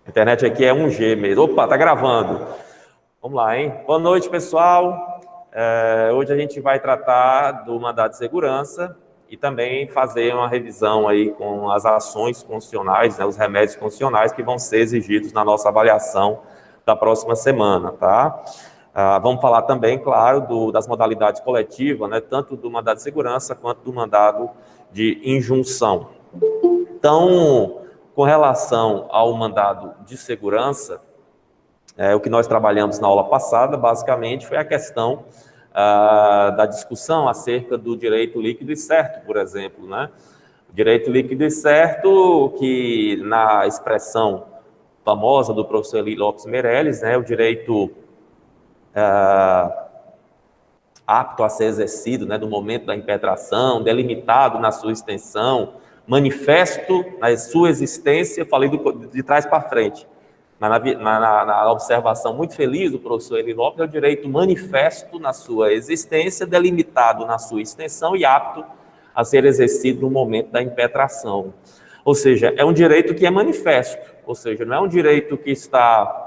A internet aqui é 1G mesmo. Opa, tá gravando. Vamos lá, hein? Boa noite, pessoal. Hoje a gente vai tratar do mandado de segurança e também fazer uma revisão aí com as ações constitucionais, né, os remédios constitucionais que vão ser exigidos na nossa avaliação da próxima semana, tá? Vamos falar também, claro, das modalidades coletivas, né, tanto do mandado de segurança quanto do mandado de injunção. Então, com relação ao mandado de segurança, o que nós trabalhamos na aula passada, basicamente, foi a questão da discussão acerca do direito líquido e certo, por exemplo, né? O direito líquido e certo, que na expressão famosa do professor Eli Lopes Meirelles, né, o direito apto a ser exercido, né, no momento da impetração, delimitado na sua extensão, manifesto na sua existência, falei de trás para frente, na observação muito feliz do professor Eli Lopes, é o direito manifesto na sua existência, delimitado na sua extensão e apto a ser exercido no momento da impetração. Ou seja, é um direito que é manifesto, ou seja, não é um direito que está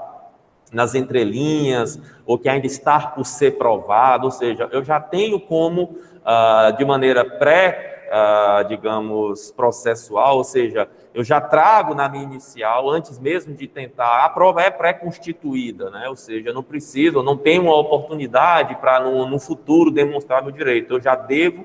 nas entrelinhas, ou que ainda está por ser provado, ou seja, eu já tenho como, de maneira digamos, processual, ou seja, eu já trago na minha inicial, antes mesmo de tentar, a prova é pré-constituída, né? Ou seja, eu não preciso, eu não tenho uma oportunidade para no futuro demonstrar meu direito, eu já devo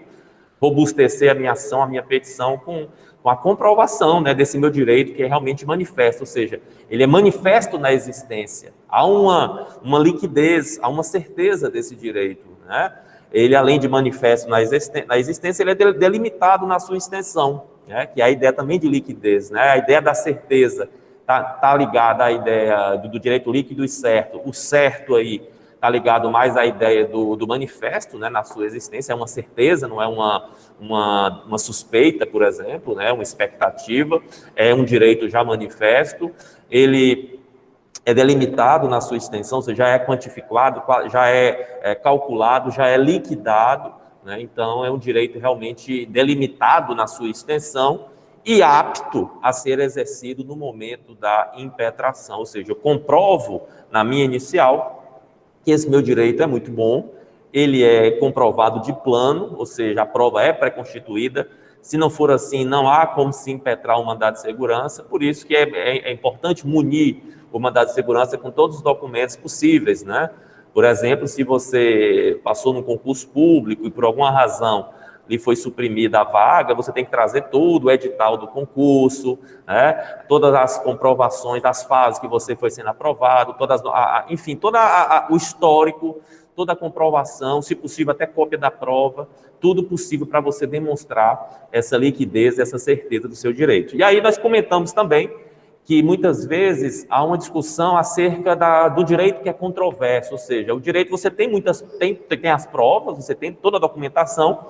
robustecer a minha ação, a minha petição com a comprovação, né, desse meu direito que é realmente manifesto, ou seja, ele é manifesto na existência, há uma liquidez, há uma certeza desse direito, né? Ele, além de manifesto na existência, ele é delimitado na sua extensão, né? Que é a ideia também de liquidez, né? A ideia da certeza tá ligada à ideia do direito líquido e certo. O certo aí está ligado mais à ideia do manifesto, né, na sua existência, é uma certeza, não é uma suspeita, por exemplo, né, uma expectativa, é um direito já manifesto, ele é delimitado na sua extensão, ou seja, já é quantificado, já é calculado, já é liquidado, né, então é um direito realmente delimitado na sua extensão e apto a ser exercido no momento da impetração, ou seja, eu comprovo na minha inicial que esse meu direito é muito bom, ele é comprovado de plano, ou seja, a prova é pré-constituída, se não for assim, não há como se impetrar um mandado de segurança, por isso que é importante munir o mandado de segurança com todos os documentos possíveis, né? Por exemplo, se você passou num concurso público e por alguma razão lhe foi suprimida a vaga, você tem que trazer todo o edital do concurso, né? Todas as comprovações das fases que você foi sendo aprovado, enfim, todo o histórico, toda a comprovação, se possível até cópia da prova, tudo possível para você demonstrar essa liquidez, essa certeza do seu direito. E aí nós comentamos também que muitas vezes há uma discussão acerca do direito que é controverso, ou seja, o direito você tem as provas, você tem toda a documentação,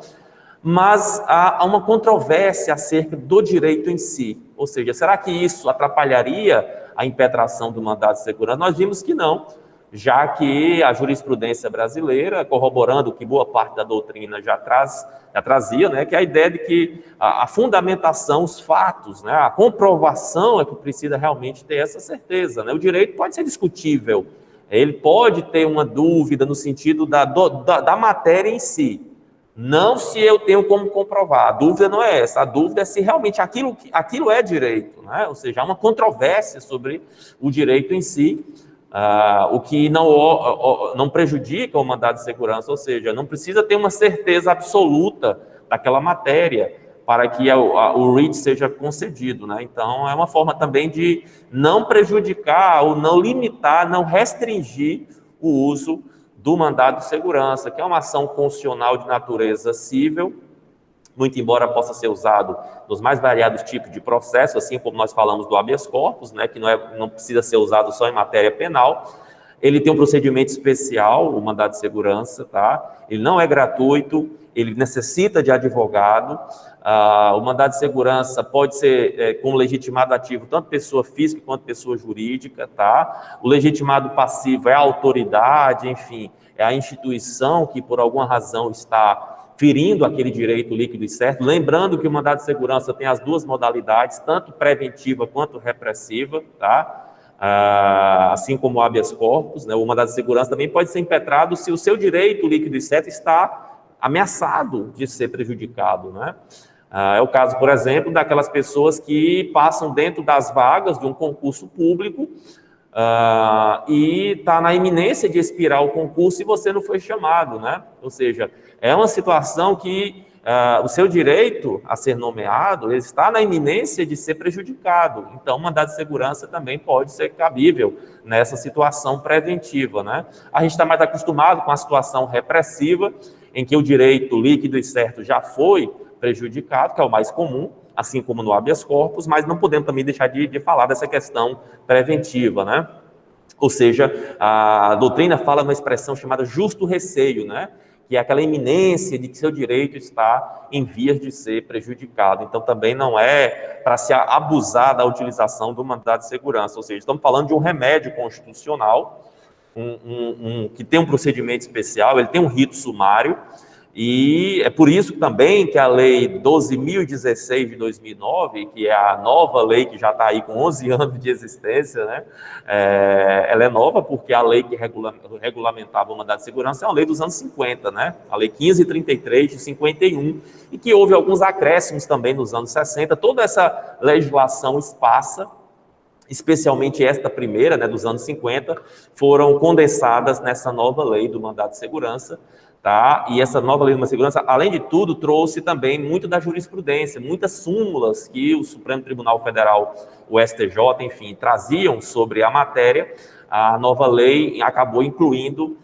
mas há uma controvérsia acerca do direito em si. Ou seja, será que isso atrapalharia a impetração do mandado de segurança? Nós vimos que não, já que a jurisprudência brasileira, corroborando o que boa parte da doutrina já trazia, né, que é a ideia de que a fundamentação, os fatos, né, a comprovação é que precisa realmente ter essa certeza, né? O direito pode ser discutível, ele pode ter uma dúvida no sentido da matéria em si, não se eu tenho como comprovar. A dúvida não é essa. A dúvida é se realmente aquilo é direito, né? Ou seja, há uma controvérsia sobre o direito em si, o que não prejudica o mandado de segurança, ou seja, não precisa ter uma certeza absoluta daquela matéria para que o writ seja concedido, né? Então, é uma forma também de não prejudicar ou não limitar, não restringir o uso do mandado de segurança, que é uma ação constitucional de natureza cível, muito embora possa ser usado nos mais variados tipos de processo, assim como nós falamos do habeas corpus, né, que não precisa ser usado só em matéria penal. Ele tem um procedimento especial, o mandado de segurança, tá? Ele não é gratuito, ele necessita de advogado. O mandado de segurança pode ser com legitimado ativo, tanto pessoa física quanto pessoa jurídica, tá? O legitimado passivo é a autoridade, enfim, é a instituição que por alguma razão está ferindo aquele direito líquido e certo. Lembrando que o mandado de segurança tem as duas modalidades, tanto preventiva quanto repressiva, tá? assim como o habeas corpus, né, o mandado de segurança também pode ser impetrado se o seu direito líquido e certo está ameaçado de ser prejudicado, né? É o caso, por exemplo, daquelas pessoas que passam dentro das vagas de um concurso público e está na iminência de expirar o concurso e você não foi chamado, né? Ou seja, é uma situação que o seu direito a ser nomeado ele está na iminência de ser prejudicado. Então, o mandado de segurança também pode ser cabível nessa situação preventiva, né? A gente está mais acostumado com a situação repressiva, em que o direito líquido e certo já foi prejudicado, que é o mais comum, assim como no habeas corpus, mas não podemos também deixar de falar dessa questão preventiva, né? Ou seja, a doutrina fala uma expressão chamada justo receio, né? Que é aquela iminência de que seu direito está em vias de ser prejudicado. Então, também não é para se abusar da utilização do mandado de segurança, ou seja, estamos falando de um remédio constitucional, que tem um procedimento especial, ele tem um rito sumário, e é por isso também que a Lei 12.016 de 2009, que é a nova lei que já está aí com 11 anos de existência, né? Ela é nova porque a lei que regulamentava o mandado de segurança é uma lei dos anos 50, né? A Lei 1533 de 51, e que houve alguns acréscimos também nos anos 60. Toda essa legislação esparsa, especialmente esta primeira, né, dos anos 50, foram condensadas nessa nova lei do mandado de segurança, tá? E essa nova lei do mandado de segurança, além de tudo, trouxe também muito da jurisprudência, muitas súmulas que o Supremo Tribunal Federal, o STJ, enfim, traziam sobre a matéria. A nova lei acabou incluindo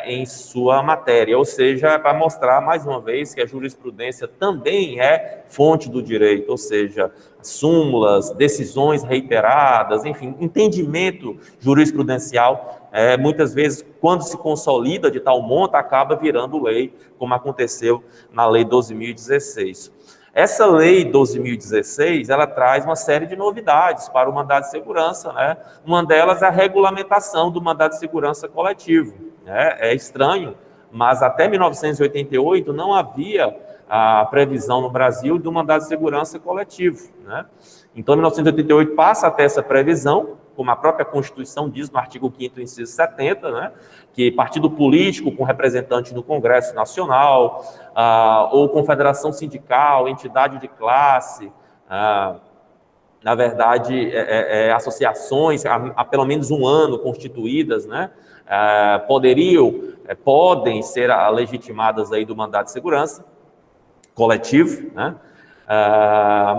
em sua matéria, ou seja, para mostrar mais uma vez que a jurisprudência também é fonte do direito, ou seja, súmulas, decisões reiteradas, enfim, entendimento jurisprudencial, muitas vezes, quando se consolida de tal monta, acaba virando lei, como aconteceu na Lei 12.016. Essa Lei 12.016, ela traz uma série de novidades para o mandado de segurança, né? Uma delas é a regulamentação do mandado de segurança coletivo. É estranho, mas até 1988 não havia a previsão no Brasil do mandado de segurança coletivo, né? Então, em 1988 passa até essa previsão, como a própria Constituição diz no artigo 5º, inciso 70, né, que partido político com representante no Congresso Nacional, ou confederação sindical, entidade de classe, na verdade, associações há pelo menos um ano constituídas, né, podem ser legitimadas aí do mandado de segurança coletivo, né?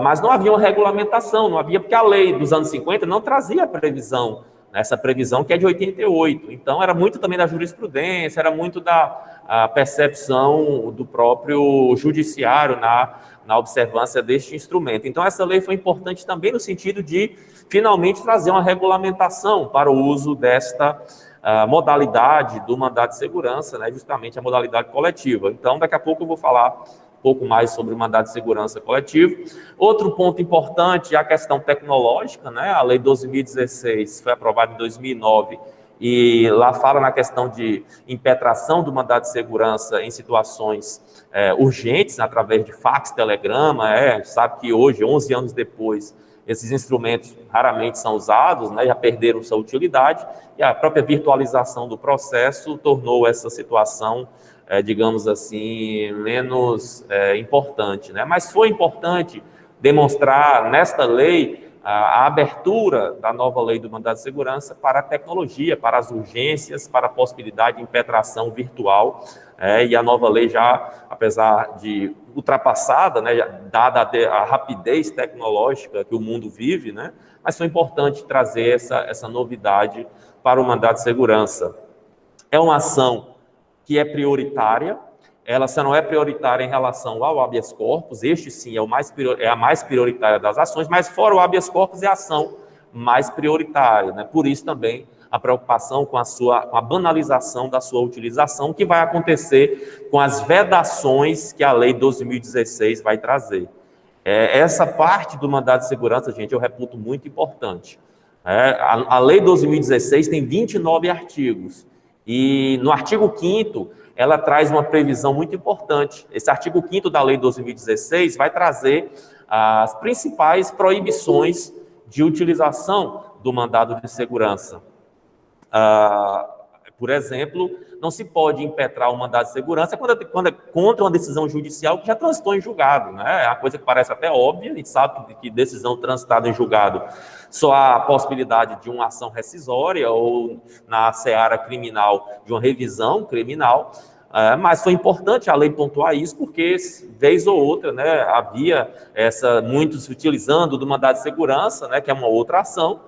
Mas não havia uma regulamentação, não havia, porque a lei dos anos 50 não trazia a previsão, essa previsão que é de 88. Então, era muito também da jurisprudência, era muito da percepção do próprio judiciário na observância deste instrumento. Então, essa lei foi importante também no sentido de, finalmente, trazer uma regulamentação para o uso desta modalidade do mandado de segurança, né, justamente a modalidade coletiva. Então, daqui a pouco eu vou falar um pouco mais sobre o mandado de segurança coletivo. Outro ponto importante é a questão tecnológica, né? A Lei 12.016 foi aprovada em 2009 e lá fala na questão de impetração do mandado de segurança em situações urgentes, através de fax, telegrama. A gente sabe que hoje, 11 anos depois, esses instrumentos raramente são usados, né? Já perderam sua utilidade, e a própria virtualização do processo tornou essa situação digamos assim, menos importante, né? Mas foi importante demonstrar nesta lei a abertura da nova lei do mandado de segurança para a tecnologia, para as urgências, para a possibilidade de impetração virtual, e a nova lei já, apesar de ultrapassada, né, dada a rapidez tecnológica que o mundo vive, né, mas foi importante trazer essa novidade para o mandado de segurança. É uma ação que é prioritária, ela só não é prioritária em relação ao habeas corpus, este sim é a mais prioritária das ações, mas fora o habeas corpus é a ação mais prioritária, né? Por isso também a preocupação com a banalização da sua utilização, que vai acontecer com as vedações que a Lei 12.016 vai trazer. Essa parte do mandado de segurança, gente, eu reputo muito importante. A Lei 12.016 tem 29 artigos, e no artigo 5º, ela traz uma previsão muito importante. Esse artigo 5º da Lei 12.016 vai trazer as principais proibições de utilização do mandado de segurança. Por exemplo, não se pode impetrar o mandado de segurança quando é contra uma decisão judicial que já transitou em julgado, né? É uma coisa que parece até óbvia, a gente sabe que decisão transitada em julgado só há a possibilidade de uma ação rescisória ou, na seara criminal, de uma revisão criminal, mas foi importante a lei pontuar isso, porque, vez ou outra, né, havia muitos utilizando do mandado de segurança, né, que é uma outra ação,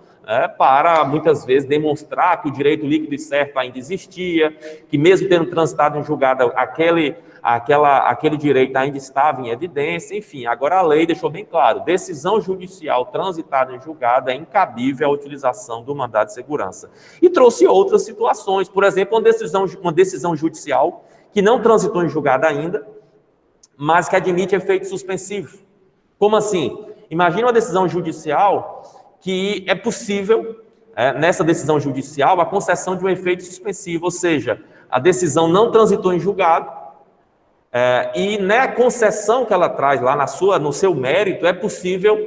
para, muitas vezes, demonstrar que o direito líquido e certo ainda existia, que mesmo tendo transitado em julgado, aquele direito ainda estava em evidência, enfim. Agora a lei deixou bem claro, decisão judicial transitada em julgado é incabível a utilização do mandado de segurança. E trouxe outras situações, por exemplo, uma decisão judicial que não transitou em julgado ainda, mas que admite efeito suspensivo. Como assim? Imagina uma decisão judicial que é possível, nessa decisão judicial, a concessão de um efeito suspensivo, ou seja, a decisão não transitou em julgado, e na concessão que ela traz lá no seu mérito, é possível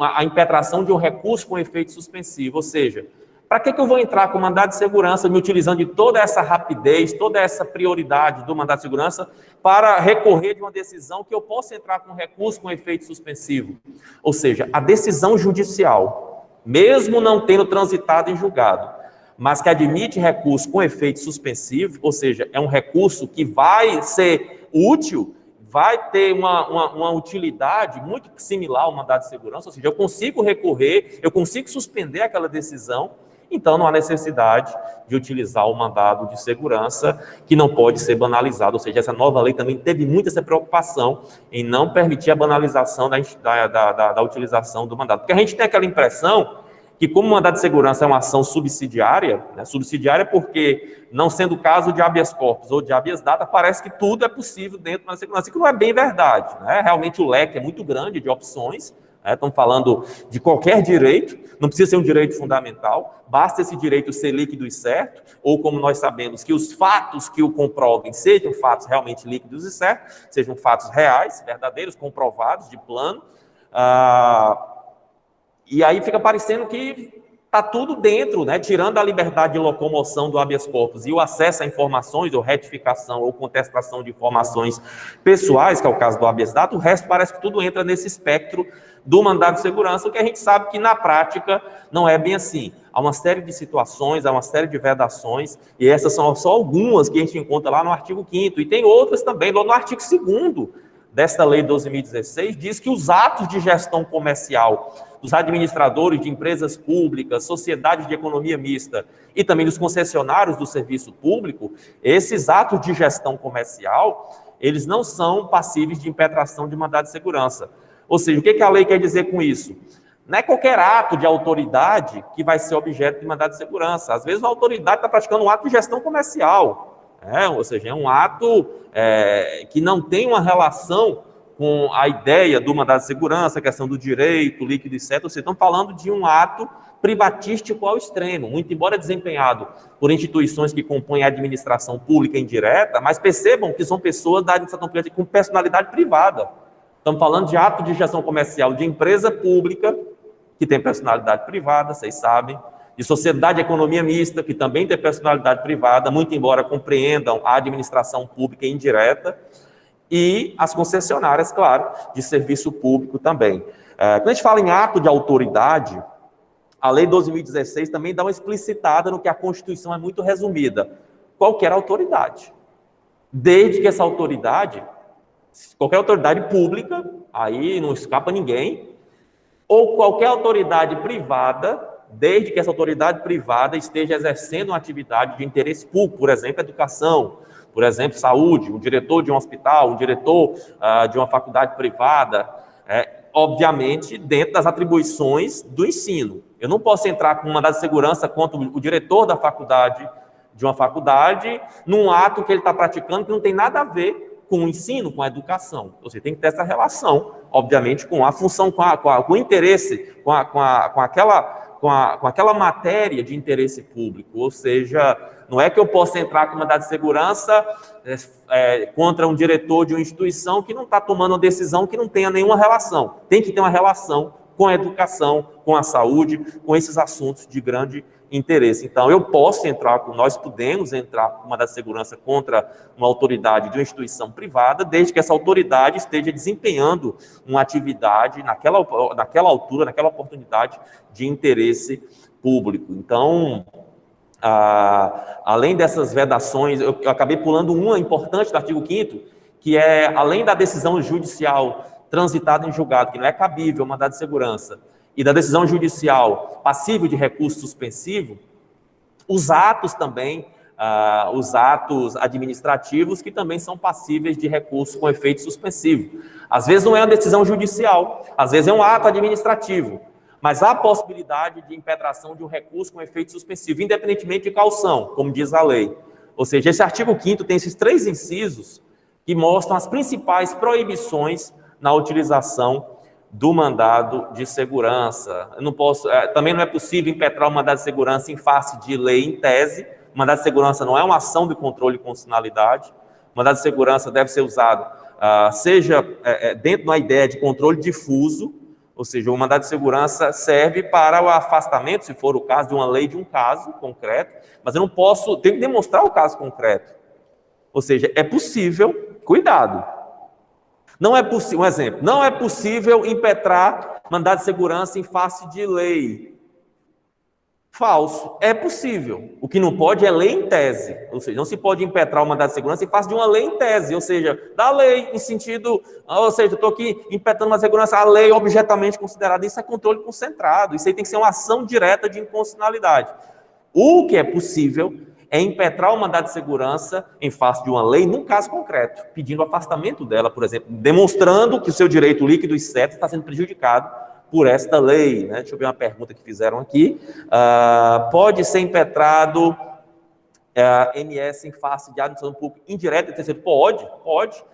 a impetração de um recurso com efeito suspensivo, ou seja, para que eu vou entrar com mandado de segurança, me utilizando de toda essa rapidez, toda essa prioridade do mandado de segurança, para recorrer de uma decisão que eu possa entrar com recurso com efeito suspensivo? Ou seja, a decisão judicial, mesmo não tendo transitado em julgado, mas que admite recurso com efeito suspensivo, ou seja, é um recurso que vai ser útil, vai ter uma utilidade muito similar ao mandado de segurança, ou seja, eu consigo recorrer, eu consigo suspender aquela decisão, então não há necessidade de utilizar o mandado de segurança, que não pode ser banalizado, ou seja, essa nova lei também teve muita essa preocupação em não permitir a banalização da utilização do mandado, porque a gente tem aquela impressão que, como o mandado de segurança é uma ação subsidiária, né, subsidiária porque, não sendo o caso de habeas corpus ou de habeas data, parece que tudo é possível dentro da segurança, que não é bem verdade, né? Realmente o leque é muito grande de opções, estamos falando de qualquer direito, não precisa ser um direito fundamental, basta esse direito ser líquido e certo, ou como nós sabemos, que os fatos que o comprovem sejam fatos realmente líquidos e certos, sejam fatos reais, verdadeiros, comprovados, de plano, e aí fica parecendo que está tudo dentro, né? Tirando a liberdade de locomoção do habeas corpus e o acesso a informações, ou retificação, ou contestação de informações pessoais, que é o caso do habeas data, o resto parece que tudo entra nesse espectro do mandado de segurança, o que a gente sabe que na prática não é bem assim. Há uma série de situações, há uma série de vedações, e essas são só algumas que a gente encontra lá no artigo 5º, e tem outras também, lá no artigo 2º desta lei 12.016, diz que os atos de gestão comercial dos administradores de empresas públicas, sociedades de economia mista e também dos concessionários do serviço público, esses atos de gestão comercial, eles não são passíveis de impetração de mandado de segurança. Ou seja, o que a lei quer dizer com isso? Não é qualquer ato de autoridade que vai ser objeto de mandado de segurança. Às vezes a autoridade está praticando um ato de gestão comercial, ou seja, é um ato que não tem uma relação com a ideia do mandado de segurança, a questão do direito, líquido e certo, vocês estão falando de um ato privatístico ao extremo, muito embora desempenhado por instituições que compõem a administração pública indireta, mas percebam que são pessoas da administração pública com personalidade privada. Estamos falando de ato de gestão comercial de empresa pública, que tem personalidade privada, vocês sabem, de sociedade de economia mista, que também tem personalidade privada, muito embora compreendam a administração pública indireta, e as concessionárias, claro, de serviço público também. Quando a gente fala em ato de autoridade, a Lei 12.016 também dá uma explicitada no que a Constituição é muito resumida. Qualquer autoridade. Desde que essa autoridade, qualquer autoridade pública, aí não escapa ninguém, ou qualquer autoridade privada, desde que essa autoridade privada esteja exercendo uma atividade de interesse público, por exemplo, educação, por exemplo, saúde, um diretor de um hospital, um diretor de uma faculdade privada, obviamente, dentro das atribuições do ensino. Eu não posso entrar com um mandado de segurança contra o diretor da faculdade, de uma faculdade, num ato que ele está praticando que não tem nada a ver com o ensino, com a educação. Você tem que ter essa relação, obviamente, com a função, com o interesse, com aquela matéria de interesse público, ou seja, não é que eu possa entrar com mandado de segurança contra um diretor de uma instituição que não está tomando uma decisão que não tenha nenhuma relação. Tem que ter uma relação com a educação, com a saúde, com esses assuntos de grande interesse. Então, nós podemos entrar com mandado de segurança contra uma autoridade de uma instituição privada, desde que essa autoridade esteja desempenhando uma atividade naquela altura, naquela oportunidade de interesse público. Então, além dessas vedações, eu acabei pulando uma importante do artigo 5º, que é, além da decisão judicial transitada em julgado, que não é cabível o mandado de segurança, e da decisão judicial passível de recurso suspensivo, os atos também, os atos administrativos, que também são passíveis de recurso com efeito suspensivo. Às vezes não é uma decisão judicial, às vezes é um ato administrativo, mas há a possibilidade de impetração de um recurso com efeito suspensivo, independentemente de caução, como diz a lei. Ou seja, esse artigo 5º tem esses 3 incisos que mostram as principais proibições na utilização do mandado de segurança. Também não é possível impetrar o mandado de segurança em face de lei em tese. O mandado de segurança não é uma ação de controle de constitucionalidade. O mandado de segurança deve ser usado, seja dentro da ideia de controle difuso, ou seja, o mandado de segurança serve para o afastamento, se for o caso, de uma lei de um caso concreto, mas eu não posso, tenho que demonstrar o caso concreto. Ou seja, é possível, cuidado, não é possível, um exemplo, não é possível impetrar mandado de segurança em face de lei. Falso. É possível. O que não pode é lei em tese. Ou seja, não se pode impetrar o mandado de segurança em face de uma lei em tese. Ou seja, da lei em sentido... Ou seja, eu estou aqui impetrando uma segurança, a lei objetamente considerada. Isso é controle concentrado. Isso aí tem que ser uma ação direta de inconstitucionalidade. O que é possível é impetrar o mandado de segurança em face de uma lei num caso concreto, pedindo afastamento dela, por exemplo, demonstrando que o seu direito líquido e certo está sendo prejudicado por esta lei, né? Deixa eu ver uma pergunta que fizeram aqui. Pode ser impetrado MS em face de administração pública indireta e terceiro? Pode.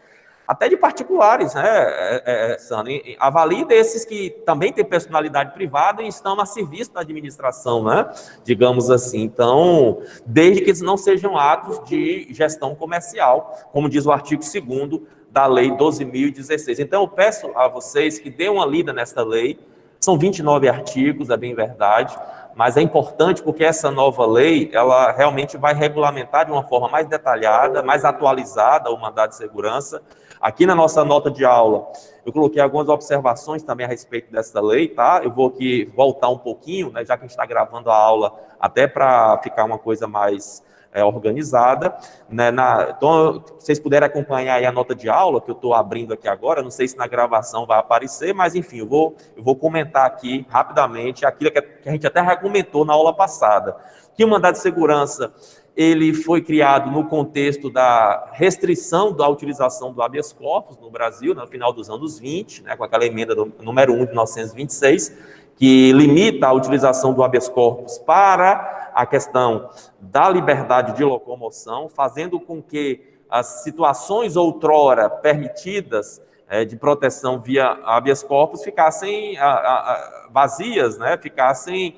Até de particulares, né, Sandra? Avalie desses que também têm personalidade privada e estão a serviço da administração, né? Digamos assim. Então, desde que não sejam atos de gestão comercial, como diz o artigo 2º da Lei 12.016. Então, eu peço a vocês que dêem uma lida nesta lei. São 29 artigos, é bem verdade, mas é importante porque essa nova lei, ela realmente vai regulamentar de uma forma mais detalhada, mais atualizada o mandado de segurança. Aqui na nossa nota de aula, eu coloquei algumas observações também a respeito dessa lei, tá? Eu vou aqui voltar um pouquinho, né, já que a gente está gravando a aula, até para ficar uma coisa mais organizada, né? Então, se vocês puderem acompanhar aí a nota de aula que eu estou abrindo aqui agora, não sei se na gravação vai aparecer, mas enfim, eu vou comentar aqui rapidamente aquilo que a gente até já comentou na aula passada, que o mandado de segurança, ele foi criado no contexto da restrição da utilização do habeas corpus no Brasil, no final dos anos 20, né, com aquela emenda número 1 de 1926, que limita a utilização do habeas corpus para a questão da liberdade de locomoção, fazendo com que as situações outrora permitidas de proteção via habeas corpus ficassem vazias, né, ficassem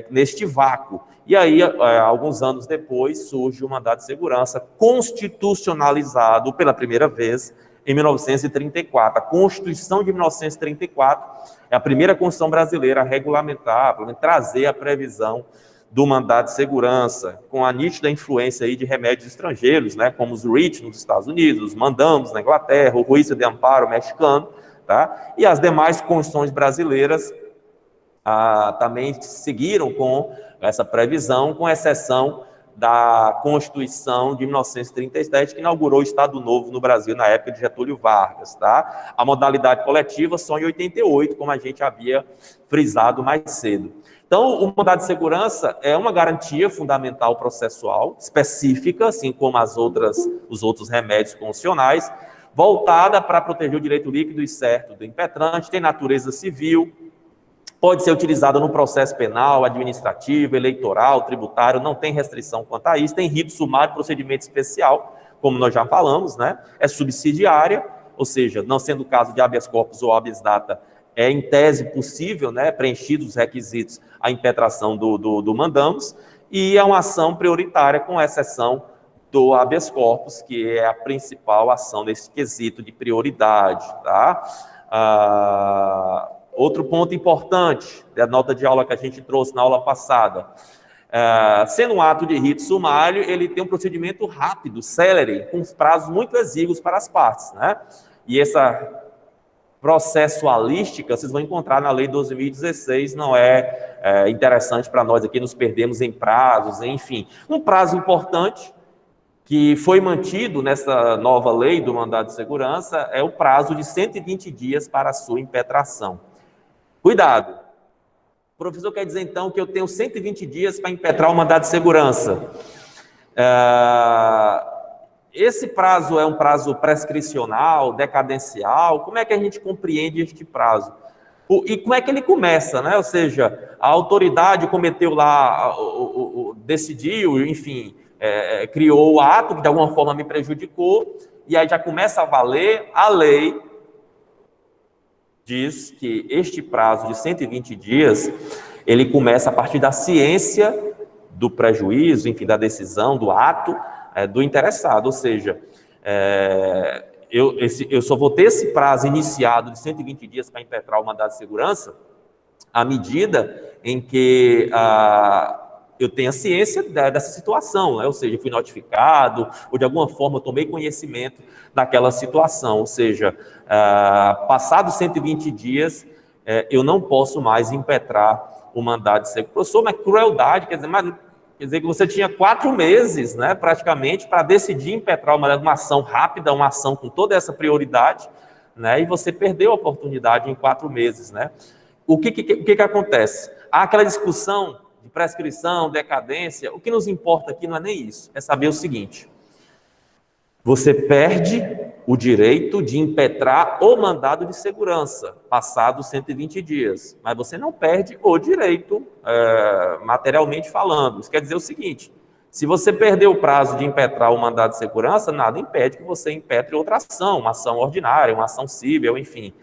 neste vácuo. E aí, alguns anos depois, surge o mandado de segurança constitucionalizado pela primeira vez em 1934. A Constituição de 1934 é a primeira Constituição brasileira a regulamentar, pelo menos trazer a previsão do mandado de segurança, com a nítida influência aí de remédios estrangeiros, né, como os REACH nos Estados Unidos, os mandamus na Inglaterra, o juízo de amparo mexicano, tá? E as demais constituições brasileiras também seguiram com essa previsão, com exceção da Constituição de 1937, que inaugurou o Estado Novo no Brasil na época de Getúlio Vargas, tá? A modalidade coletiva só em 88, como a gente havia frisado mais cedo. Então, o mandado de segurança é uma garantia fundamental processual, específica, assim como os outros remédios constitucionais, voltada para proteger o direito líquido e certo do impetrante, tem natureza civil, pode ser utilizada no processo penal, administrativo, eleitoral, tributário, não tem restrição quanto a isso, tem rito sumário, procedimento especial, como nós já falamos, né? É subsidiária, ou seja, não sendo o caso de habeas corpus ou habeas data, é em tese possível, né, preenchidos os requisitos, a impetração do mandamus, e é uma ação prioritária, com exceção do habeas corpus, que é a principal ação nesse quesito de prioridade, tá? Outro ponto importante da nota de aula que a gente trouxe na aula passada. Sendo um ato de rito sumário, ele tem um procedimento rápido, célere, com prazos muito exíguos para as partes, né? E essa processualística, vocês vão encontrar na Lei 12.016, não é interessante para nós aqui nos perdermos em prazos, enfim. Um prazo importante que foi mantido nessa nova lei do mandado de segurança é o prazo de 120 dias para a sua impetração. Cuidado! O professor quer dizer, então, que eu tenho 120 dias para impetrar o mandado de segurança. Esse prazo é um prazo prescricional, decadencial? Como é que a gente compreende este prazo? E como é que ele começa, né? Ou seja, a autoridade cometeu lá, decidiu, enfim, criou o ato que de alguma forma me prejudicou, e aí já começa a valer a lei. Diz que este prazo de 120 dias, ele começa a partir da ciência do prejuízo, enfim, da decisão, do ato do interessado. Ou seja, eu só vou ter esse prazo iniciado de 120 dias para impetrar o mandado de segurança à medida em que eu tenha ciência dessa situação, né? Ou seja, fui notificado, ou de alguma forma eu tomei conhecimento daquela situação. Ou seja, passados 120 dias, eu não posso mais impetrar o mandado de segurança. Professor, mas crueldade, quer dizer que você tinha 4 meses, né, praticamente, para decidir impetrar uma ação rápida, uma ação com toda essa prioridade, né, e você perdeu a oportunidade em 4 meses, né? O que acontece? Há aquela discussão de prescrição, decadência. O que nos importa aqui não é nem isso, é saber o seguinte: você perde o direito de impetrar o mandado de segurança, passados 120 dias, mas você não perde o direito, materialmente falando. Isso quer dizer o seguinte: se você perder o prazo de impetrar o mandado de segurança, nada impede que você impetre outra ação, uma ação ordinária, uma ação cível, enfim.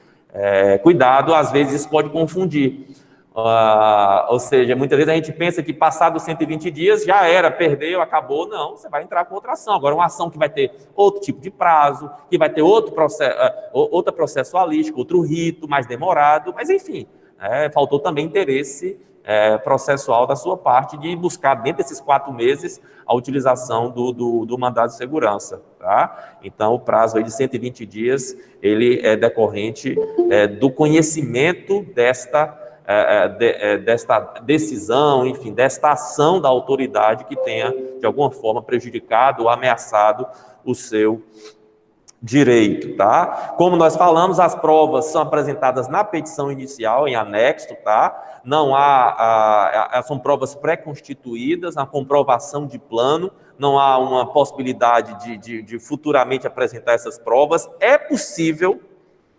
Cuidado, às vezes isso pode confundir. Ou seja, muitas vezes a gente pensa que passado 120 dias já era, perdeu, acabou. Não, você vai entrar com outra ação. Agora, uma ação que vai ter outro tipo de prazo, que vai ter outro processo, outra processualística, outro rito mais demorado, mas enfim, faltou também interesse processual da sua parte de buscar dentro desses 4 meses a utilização do mandado de segurança, tá? Então, o prazo aí de 120 dias, ele é decorrente do conhecimento desta decisão, enfim, desta ação da autoridade que tenha, de alguma forma, prejudicado ou ameaçado o seu direito, tá? Como nós falamos, as provas são apresentadas na petição inicial, em anexo, tá? Não são provas pré-constituídas, a comprovação de plano, não há uma possibilidade de futuramente apresentar essas provas. É possível,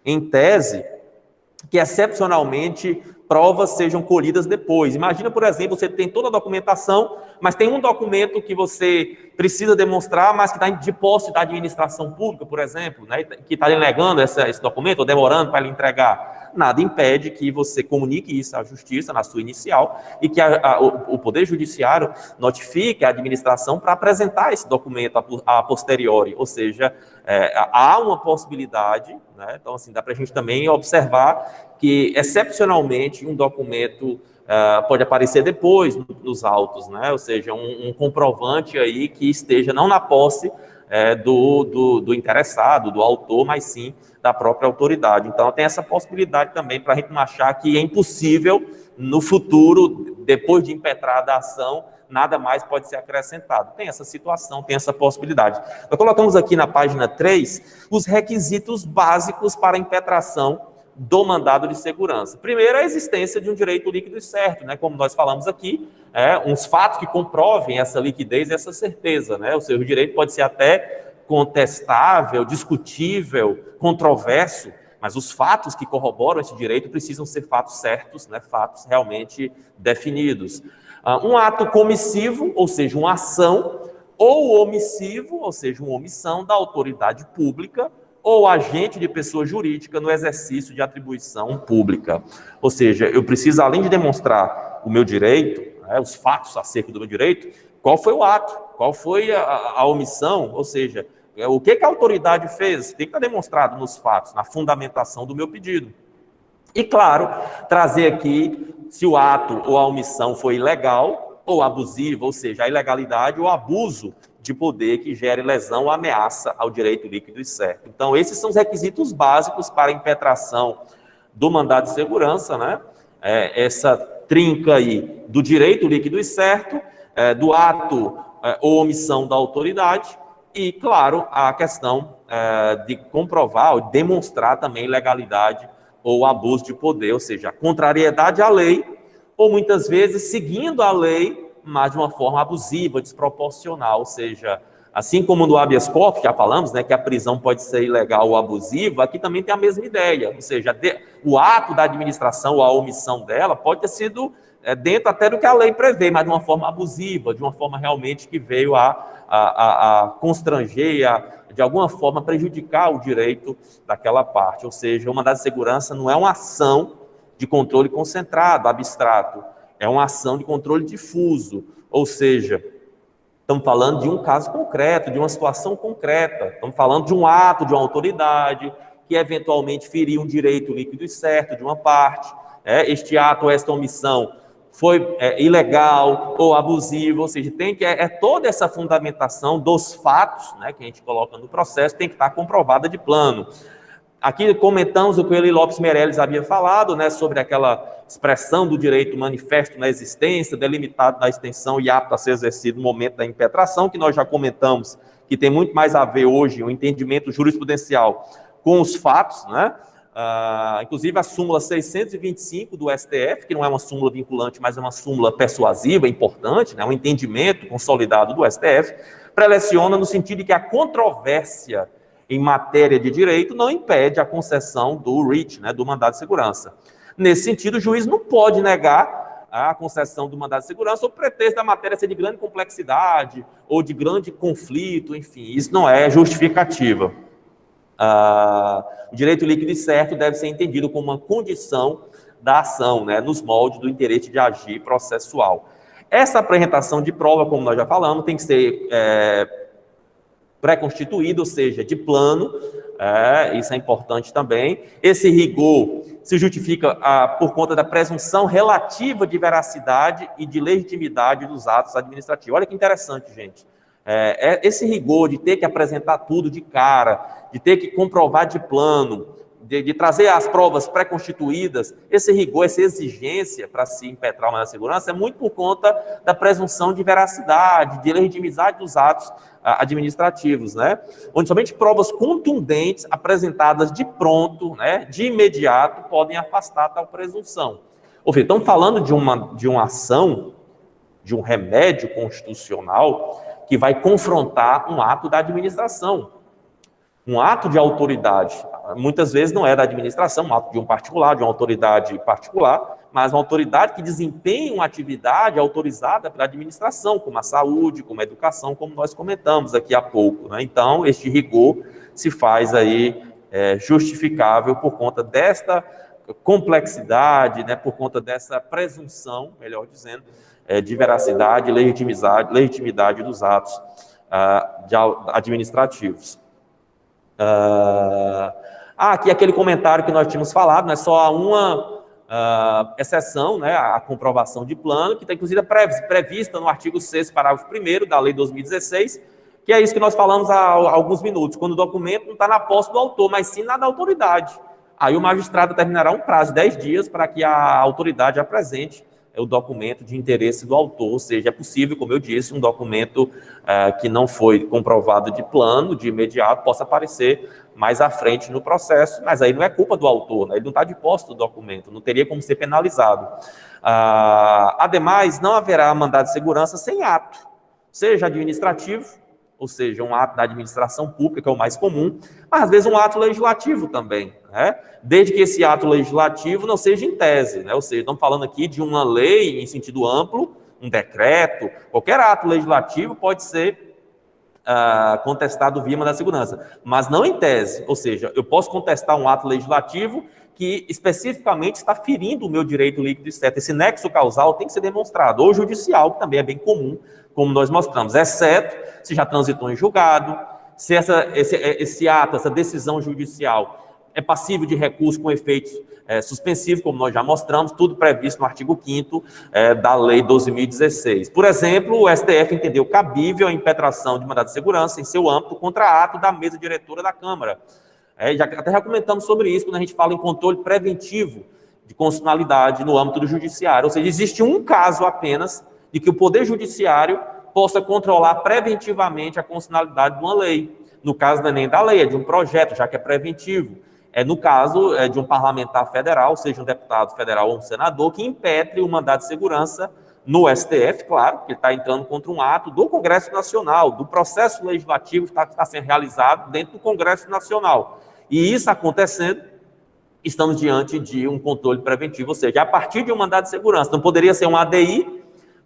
em tese, que excepcionalmente provas sejam colhidas depois. Imagina, por exemplo, você tem toda a documentação, mas tem um documento que você precisa demonstrar, mas que está de posse da administração pública, por exemplo, né, que está lhe negando esse documento, ou demorando para lhe entregar. Nada impede que você comunique isso à justiça, na sua inicial, e que o Poder Judiciário notifique a administração para apresentar esse documento a posteriori. Ou seja, há uma possibilidade, né? Então, assim, dá para a gente também observar que, excepcionalmente, um documento pode aparecer depois nos autos, né? Ou seja, um comprovante aí que esteja não na posse do interessado, do autor, mas sim da própria autoridade. Então, tem essa possibilidade também para a gente não achar que é impossível, no futuro, depois de impetrada a ação, nada mais pode ser acrescentado. Tem essa situação, tem essa possibilidade. Nós colocamos aqui na página 3 os requisitos básicos para a impetração do mandado de segurança. Primeiro, a existência de um direito líquido e certo, né? Como nós falamos aqui, uns fatos que comprovem essa liquidez e essa certeza, né? O seu direito pode ser até contestável, discutível, controverso, mas os fatos que corroboram esse direito precisam ser fatos certos, né? Fatos realmente definidos. Um ato comissivo, ou seja, uma ação, ou omissivo, ou seja, uma omissão da autoridade pública, ou agente de pessoa jurídica no exercício de atribuição pública. Ou seja, eu preciso, além de demonstrar o meu direito, os fatos acerca do meu direito, qual foi o ato, qual foi a omissão, ou seja, o que a autoridade fez, tem que estar demonstrado nos fatos, na fundamentação do meu pedido. E, claro, trazer aqui se o ato ou a omissão foi ilegal ou abusivo, ou seja, a ilegalidade ou abuso de poder que gere lesão ou ameaça ao direito líquido e certo. Então, esses são os requisitos básicos para a impetração do mandado de segurança, né? Essa trinca aí do direito líquido e certo, do ato ou omissão da autoridade e, claro, a questão de comprovar ou demonstrar também legalidade ou abuso de poder, ou seja, a contrariedade à lei, ou muitas vezes seguindo a lei, mas de uma forma abusiva, desproporcional, ou seja, assim como no habeas corpus, já falamos, né, que a prisão pode ser ilegal ou abusiva, aqui também tem a mesma ideia, ou seja, o ato da administração ou a omissão dela pode ter sido dentro até do que a lei prevê, mas de uma forma abusiva, de uma forma realmente que veio a constranger, de alguma forma prejudicar o direito daquela parte. Ou seja, o mandado de segurança não é uma ação de controle concentrado, abstrato, é uma ação de controle difuso, ou seja, estamos falando de um caso concreto, de uma situação concreta, estamos falando de um ato de uma autoridade que eventualmente feriu um direito líquido e certo de uma parte, este ato ou esta omissão foi ilegal ou abusivo, ou seja, tem que toda essa fundamentação dos fatos, né, que a gente coloca no processo, tem que estar comprovada de plano. Aqui comentamos o que o Eli Lopes Meirelles havia falado, né, sobre aquela expressão do direito manifesto na existência, delimitado na extensão e apto a ser exercido no momento da impetração, que nós já comentamos, que tem muito mais a ver hoje, o entendimento jurisprudencial com os fatos, né? Inclusive a súmula 625 do STF, que não é uma súmula vinculante, mas é uma súmula persuasiva, importante, né, um entendimento consolidado do STF, preleciona no sentido de que a controvérsia em matéria de direito não impede a concessão do writ, né, do mandado de segurança. Nesse sentido, o juiz não pode negar a concessão do mandado de segurança sob pretexto da matéria ser de grande complexidade ou de grande conflito, enfim, isso não é justificativa. O direito líquido e certo deve ser entendido como uma condição da ação, né, nos moldes do interesse de agir processual. Essa apresentação de prova, como nós já falamos, tem que ser pré-constituída, ou seja, de plano, isso é importante também. Esse rigor se justifica por conta da presunção relativa de veracidade e de legitimidade dos atos administrativos. Olha que interessante, gente. Esse rigor de ter que apresentar tudo de cara, de ter que comprovar de plano, de trazer as provas pré-constituídas, esse rigor, essa exigência para se impetrar uma segurança é muito por conta da presunção de veracidade, de legitimidade dos atos administrativos, né? Onde somente provas contundentes, apresentadas de pronto, né, de imediato, podem afastar tal presunção. Ou seja, estamos falando de uma ação, de um remédio constitucional que vai confrontar um ato da administração, um ato de autoridade. Muitas vezes não é da administração, um ato de um particular, de uma autoridade particular, mas uma autoridade que desempenha uma atividade autorizada pela administração, como a saúde, como a educação, como nós comentamos aqui há pouco, né? Então, este rigor se faz aí justificável por conta desta complexidade, né? Por conta dessa presunção, melhor dizendo, de veracidade e legitimidade dos atos administrativos. Aqui aquele comentário que nós tínhamos falado, né, só há uma exceção, né, a comprovação de plano, que está inclusive prevista no artigo 6º, parágrafo 1º da Lei 2016, que é isso que nós falamos há alguns minutos, quando o documento não está na posse do autor, mas sim na da autoridade. Aí o magistrado determinará um prazo de 10 dias para que a autoridade apresente o documento de interesse do autor, ou seja, é possível, como eu disse, um documento que não foi comprovado de plano, de imediato, possa aparecer mais à frente no processo, mas aí não é culpa do autor, né? Ele não está de posse do documento, não teria como ser penalizado. Ademais, não haverá mandado de segurança sem ato, seja administrativo, ou seja, um ato da administração pública, que é o mais comum, mas às vezes um ato legislativo também, né? Desde que esse ato legislativo não seja em tese, né? Ou seja, estamos falando aqui de uma lei em sentido amplo, um decreto, qualquer ato legislativo pode ser contestado via mandado de segurança, mas não em tese, ou seja, eu posso contestar um ato legislativo que especificamente está ferindo o meu direito líquido e certo. Esse nexo causal tem que ser demonstrado, ou judicial, que também é bem comum, como nós mostramos, exceto se já transitou em julgado, se esse ato, essa decisão judicial é passível de recurso com efeitos suspensivo, como nós já mostramos, tudo previsto no artigo 5º da Lei 12.016. Por exemplo, o STF entendeu cabível a impetração de mandado de segurança em seu âmbito contra ato da mesa diretora da Câmara. Até já comentamos sobre isso quando a gente fala em controle preventivo de constitucionalidade no âmbito do judiciário. Ou seja, existe um caso apenas de que o Poder Judiciário possa controlar preventivamente a constitucionalidade de uma lei. No caso não é nem da lei, é de um projeto, já que é preventivo. No caso de um parlamentar federal, seja um deputado federal ou um senador, que impetre o mandado de segurança no STF, claro, porque ele está entrando contra um ato do Congresso Nacional, do processo legislativo que está sendo realizado dentro do Congresso Nacional. E isso acontecendo, estamos diante de um controle preventivo, ou seja, a partir de um mandado de segurança. Não poderia ser um ADI,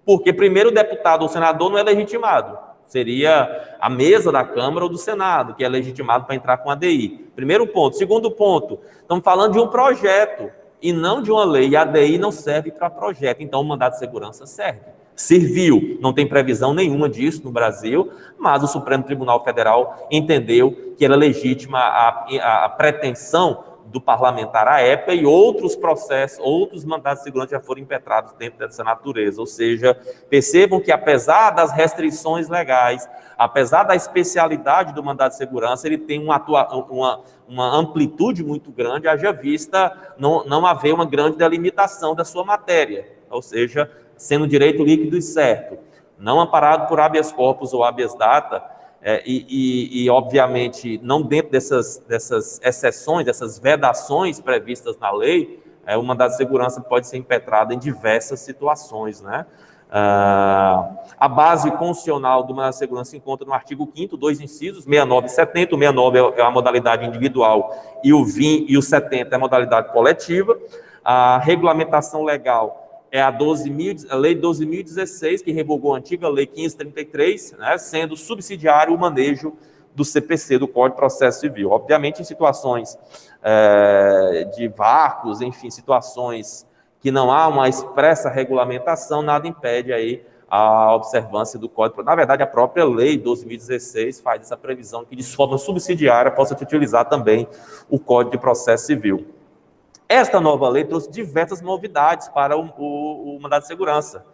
porque primeiro o deputado ou senador não é legitimado. Seria a mesa da Câmara ou do Senado, que é legitimado para entrar com ADI. Primeiro ponto. Segundo ponto, estamos falando de um projeto e não de uma lei. E a ADI não serve para projeto, então o mandado de segurança serve. Serviu, não tem previsão nenhuma disso no Brasil, mas o Supremo Tribunal Federal entendeu que era legítima a pretensão do parlamentar à época e outros processos, outros mandados de segurança já foram impetrados dentro dessa natureza. Ou seja, percebam que apesar das restrições legais, apesar da especialidade do mandado de segurança, ele tem uma amplitude muito grande, haja vista não haver uma grande delimitação da sua matéria. Ou seja, sendo direito líquido e certo, não amparado por habeas corpus ou habeas data, obviamente, não dentro dessas exceções, dessas vedações previstas na lei, o mandado de segurança pode ser impetrado em diversas situações, né? A base constitucional do mandado de segurança se encontra no artigo 5º, 2 incisos, 69 e 70. O 69 é a modalidade individual e o 20 e o 70 é a modalidade coletiva. A regulamentação legal é a Lei 12.016, que revogou a antiga Lei 1533, né, sendo subsidiário o manejo do CPC, do Código de Processo Civil. Obviamente, em situações de vácuos, enfim, situações que não há uma expressa regulamentação, nada impede aí a observância do Código. Na verdade, a própria Lei 12.016 faz essa previsão que, de forma subsidiária, possa utilizar também o Código de Processo Civil. Esta nova lei trouxe diversas novidades para o mandado de segurança.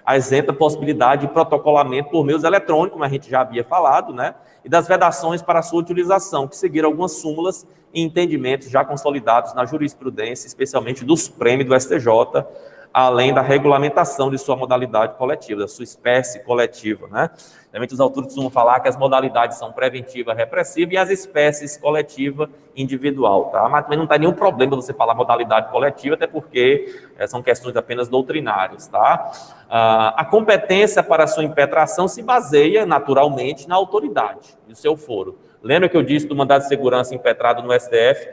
A exemplo, a possibilidade de protocolamento por meios eletrônicos, como a gente já havia falado, né? E das vedações para a sua utilização, que seguiram algumas súmulas e entendimentos já consolidados na jurisprudência, especialmente do Supremo e do STJ, além da regulamentação de sua modalidade coletiva, da sua espécie coletiva, né? Realmente os autores costumam falar que as modalidades são preventiva, repressiva e as espécies coletiva, individual, tá? Mas também não tem nenhum problema você falar modalidade coletiva, até porque são questões apenas doutrinárias, tá? A competência para a sua impetração se baseia naturalmente na autoridade do seu foro. Lembra que eu disse do mandado de segurança impetrado no STF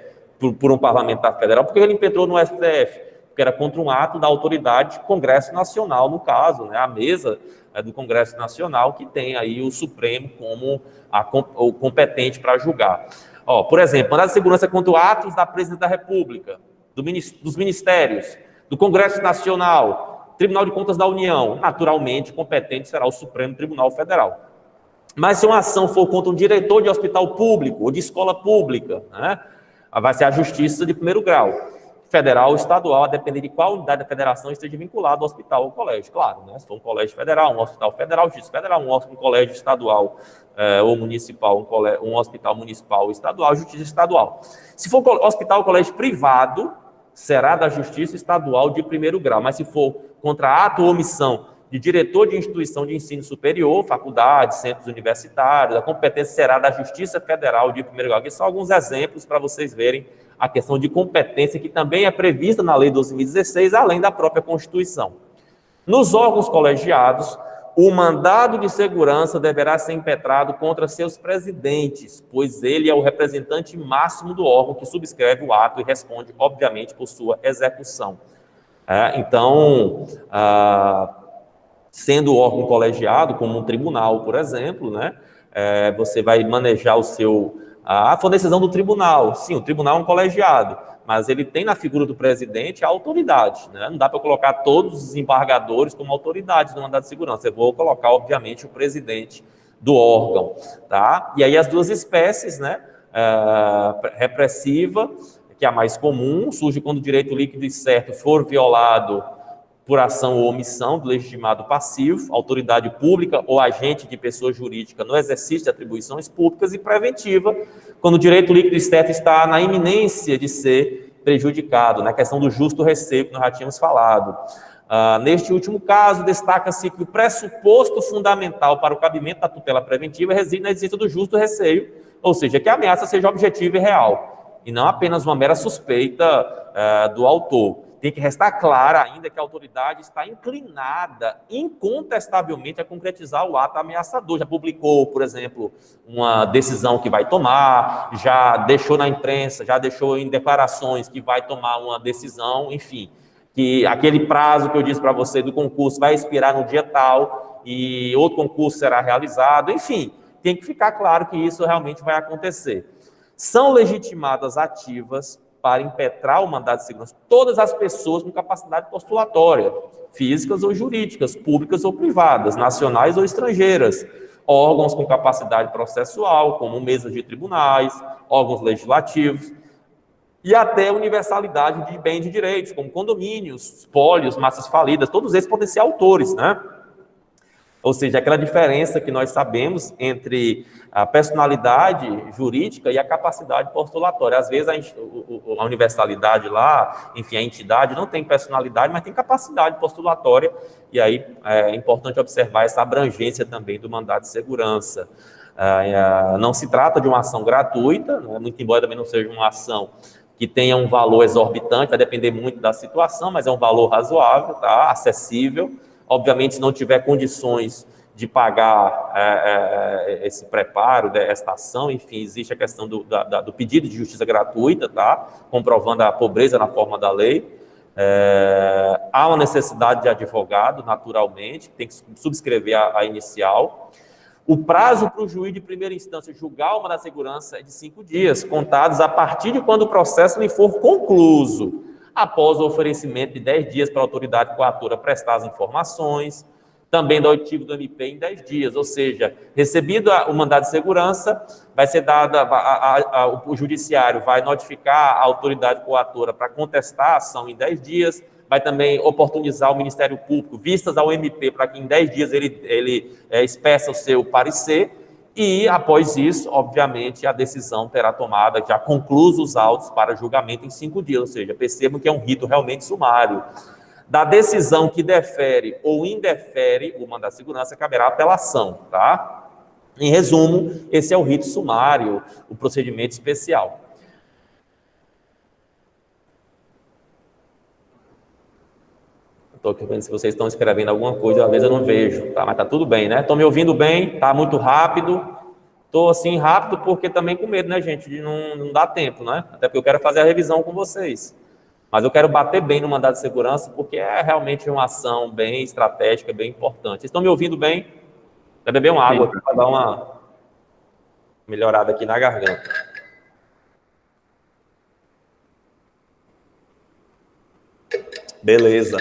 por um parlamentar federal? Por que ele impetrou no STF? Que era contra um ato da autoridade Congresso Nacional, no caso, né, a mesa do Congresso Nacional, que tem aí o Supremo como o competente para julgar. Por exemplo, mandado de segurança contra atos da Presidência da República, dos ministérios, do Congresso Nacional, Tribunal de Contas da União, naturalmente, competente será o Supremo Tribunal Federal. Mas se uma ação for contra um diretor de hospital público ou de escola pública, né, vai ser a Justiça de primeiro grau. Federal ou estadual, a depender de qual unidade da federação esteja vinculado ao hospital ou colégio, claro, né? Se for um colégio federal, um hospital federal, justiça federal, um colégio estadual ou municipal, um hospital municipal ou estadual, justiça estadual. Se for hospital ou colégio privado, será da justiça estadual de primeiro grau, mas se for contra ato ou omissão de diretor de instituição de ensino superior, faculdade, centros universitários, a competência será da Justiça Federal de primeiro grau. Aqui são alguns exemplos para vocês verem a questão de competência que também é prevista na Lei 12.016, além da própria Constituição. Nos órgãos colegiados, o mandado de segurança deverá ser impetrado contra seus presidentes, pois ele é o representante máximo do órgão que subscreve o ato e responde, obviamente, por sua execução. Então, sendo o órgão colegiado, como um tribunal, por exemplo, né, você vai manejar for decisão do tribunal. Sim, o tribunal é um colegiado, mas ele tem na figura do presidente a autoridade, né? Não dá para colocar todos os embargadores como autoridades no mandado de segurança. Eu vou colocar, obviamente, o presidente do órgão, tá? E aí as duas espécies, né? repressiva, que é a mais comum, surge quando o direito líquido e certo for violado por ação ou omissão do legitimado passivo, autoridade pública ou agente de pessoa jurídica no exercício de atribuições públicas, e preventiva, quando o direito líquido e certo está na iminência de ser prejudicado, na questão do justo receio que nós já tínhamos falado. Neste último caso, destaca-se que o pressuposto fundamental para o cabimento da tutela preventiva reside na existência do justo receio, ou seja, que a ameaça seja objetiva e real, e não apenas uma mera suspeita do autor. Tem que restar clara ainda que a autoridade está inclinada, incontestavelmente, a concretizar o ato ameaçador. Já publicou, por exemplo, uma decisão que vai tomar, já deixou na imprensa, já deixou em declarações que vai tomar uma decisão, enfim, que aquele prazo que eu disse para você do concurso vai expirar no dia tal e outro concurso será realizado, enfim, tem que ficar claro que isso realmente vai acontecer. São legitimadas ativas para impetrar o mandado de segurança todas as pessoas com capacidade postulatória, físicas ou jurídicas, públicas ou privadas, nacionais ou estrangeiras, órgãos com capacidade processual, como mesas de tribunais, órgãos legislativos, e até universalidade de bens e direitos, como condomínios, espólios, massas falidas, todos esses podem ser autores, né? Ou seja, aquela diferença que nós sabemos entre a personalidade jurídica e a capacidade postulatória. Às vezes a universalidade lá, enfim, a entidade não tem personalidade, mas tem capacidade postulatória, e aí é importante observar essa abrangência também do mandado de segurança. Não se trata de uma ação gratuita, né? Muito embora também não seja uma ação que tenha um valor exorbitante, vai depender muito da situação, mas é um valor razoável, tá? Acessível. Obviamente, se não tiver condições de pagar esse preparo, esta ação, enfim, existe a questão do pedido de justiça gratuita, tá? Comprovando a pobreza na forma da lei. Há uma necessidade de advogado, naturalmente, tem que subscrever a inicial. O prazo para o juiz de primeira instância julgar uma da segurança é de 5 dias, contados a partir de quando o processo lhe for concluído, após o oferecimento de 10 dias para a autoridade coatora prestar as informações, também do oitivo do MP em 10 dias, ou seja, recebido o mandado de segurança, vai ser dada, o judiciário vai notificar a autoridade coatora para contestar a ação em 10 dias, vai também oportunizar o Ministério Público, vistas ao MP, para que em 10 dias ele expresse o seu parecer, e, após isso, obviamente, a decisão terá tomada, já concluídos os autos para julgamento em 5 dias, ou seja, percebam que é um rito realmente sumário. Da decisão que defere ou indefere o mandado de segurança, caberá apelação, tá? Em resumo, esse é o rito sumário, o procedimento especial. Estou aqui vendo se vocês estão escrevendo alguma coisa, às vezes eu não vejo, tá? Mas tá tudo bem, né? Estão me ouvindo bem? Tá muito rápido? Estou assim rápido porque também com medo, né, gente, de não dar tempo, né? Até porque eu quero fazer a revisão com vocês. Mas eu quero bater bem no mandado de segurança porque é realmente uma ação bem estratégica, bem importante. Vocês estão me ouvindo bem? Vai beber uma água aqui para dar uma melhorada aqui na garganta. Beleza.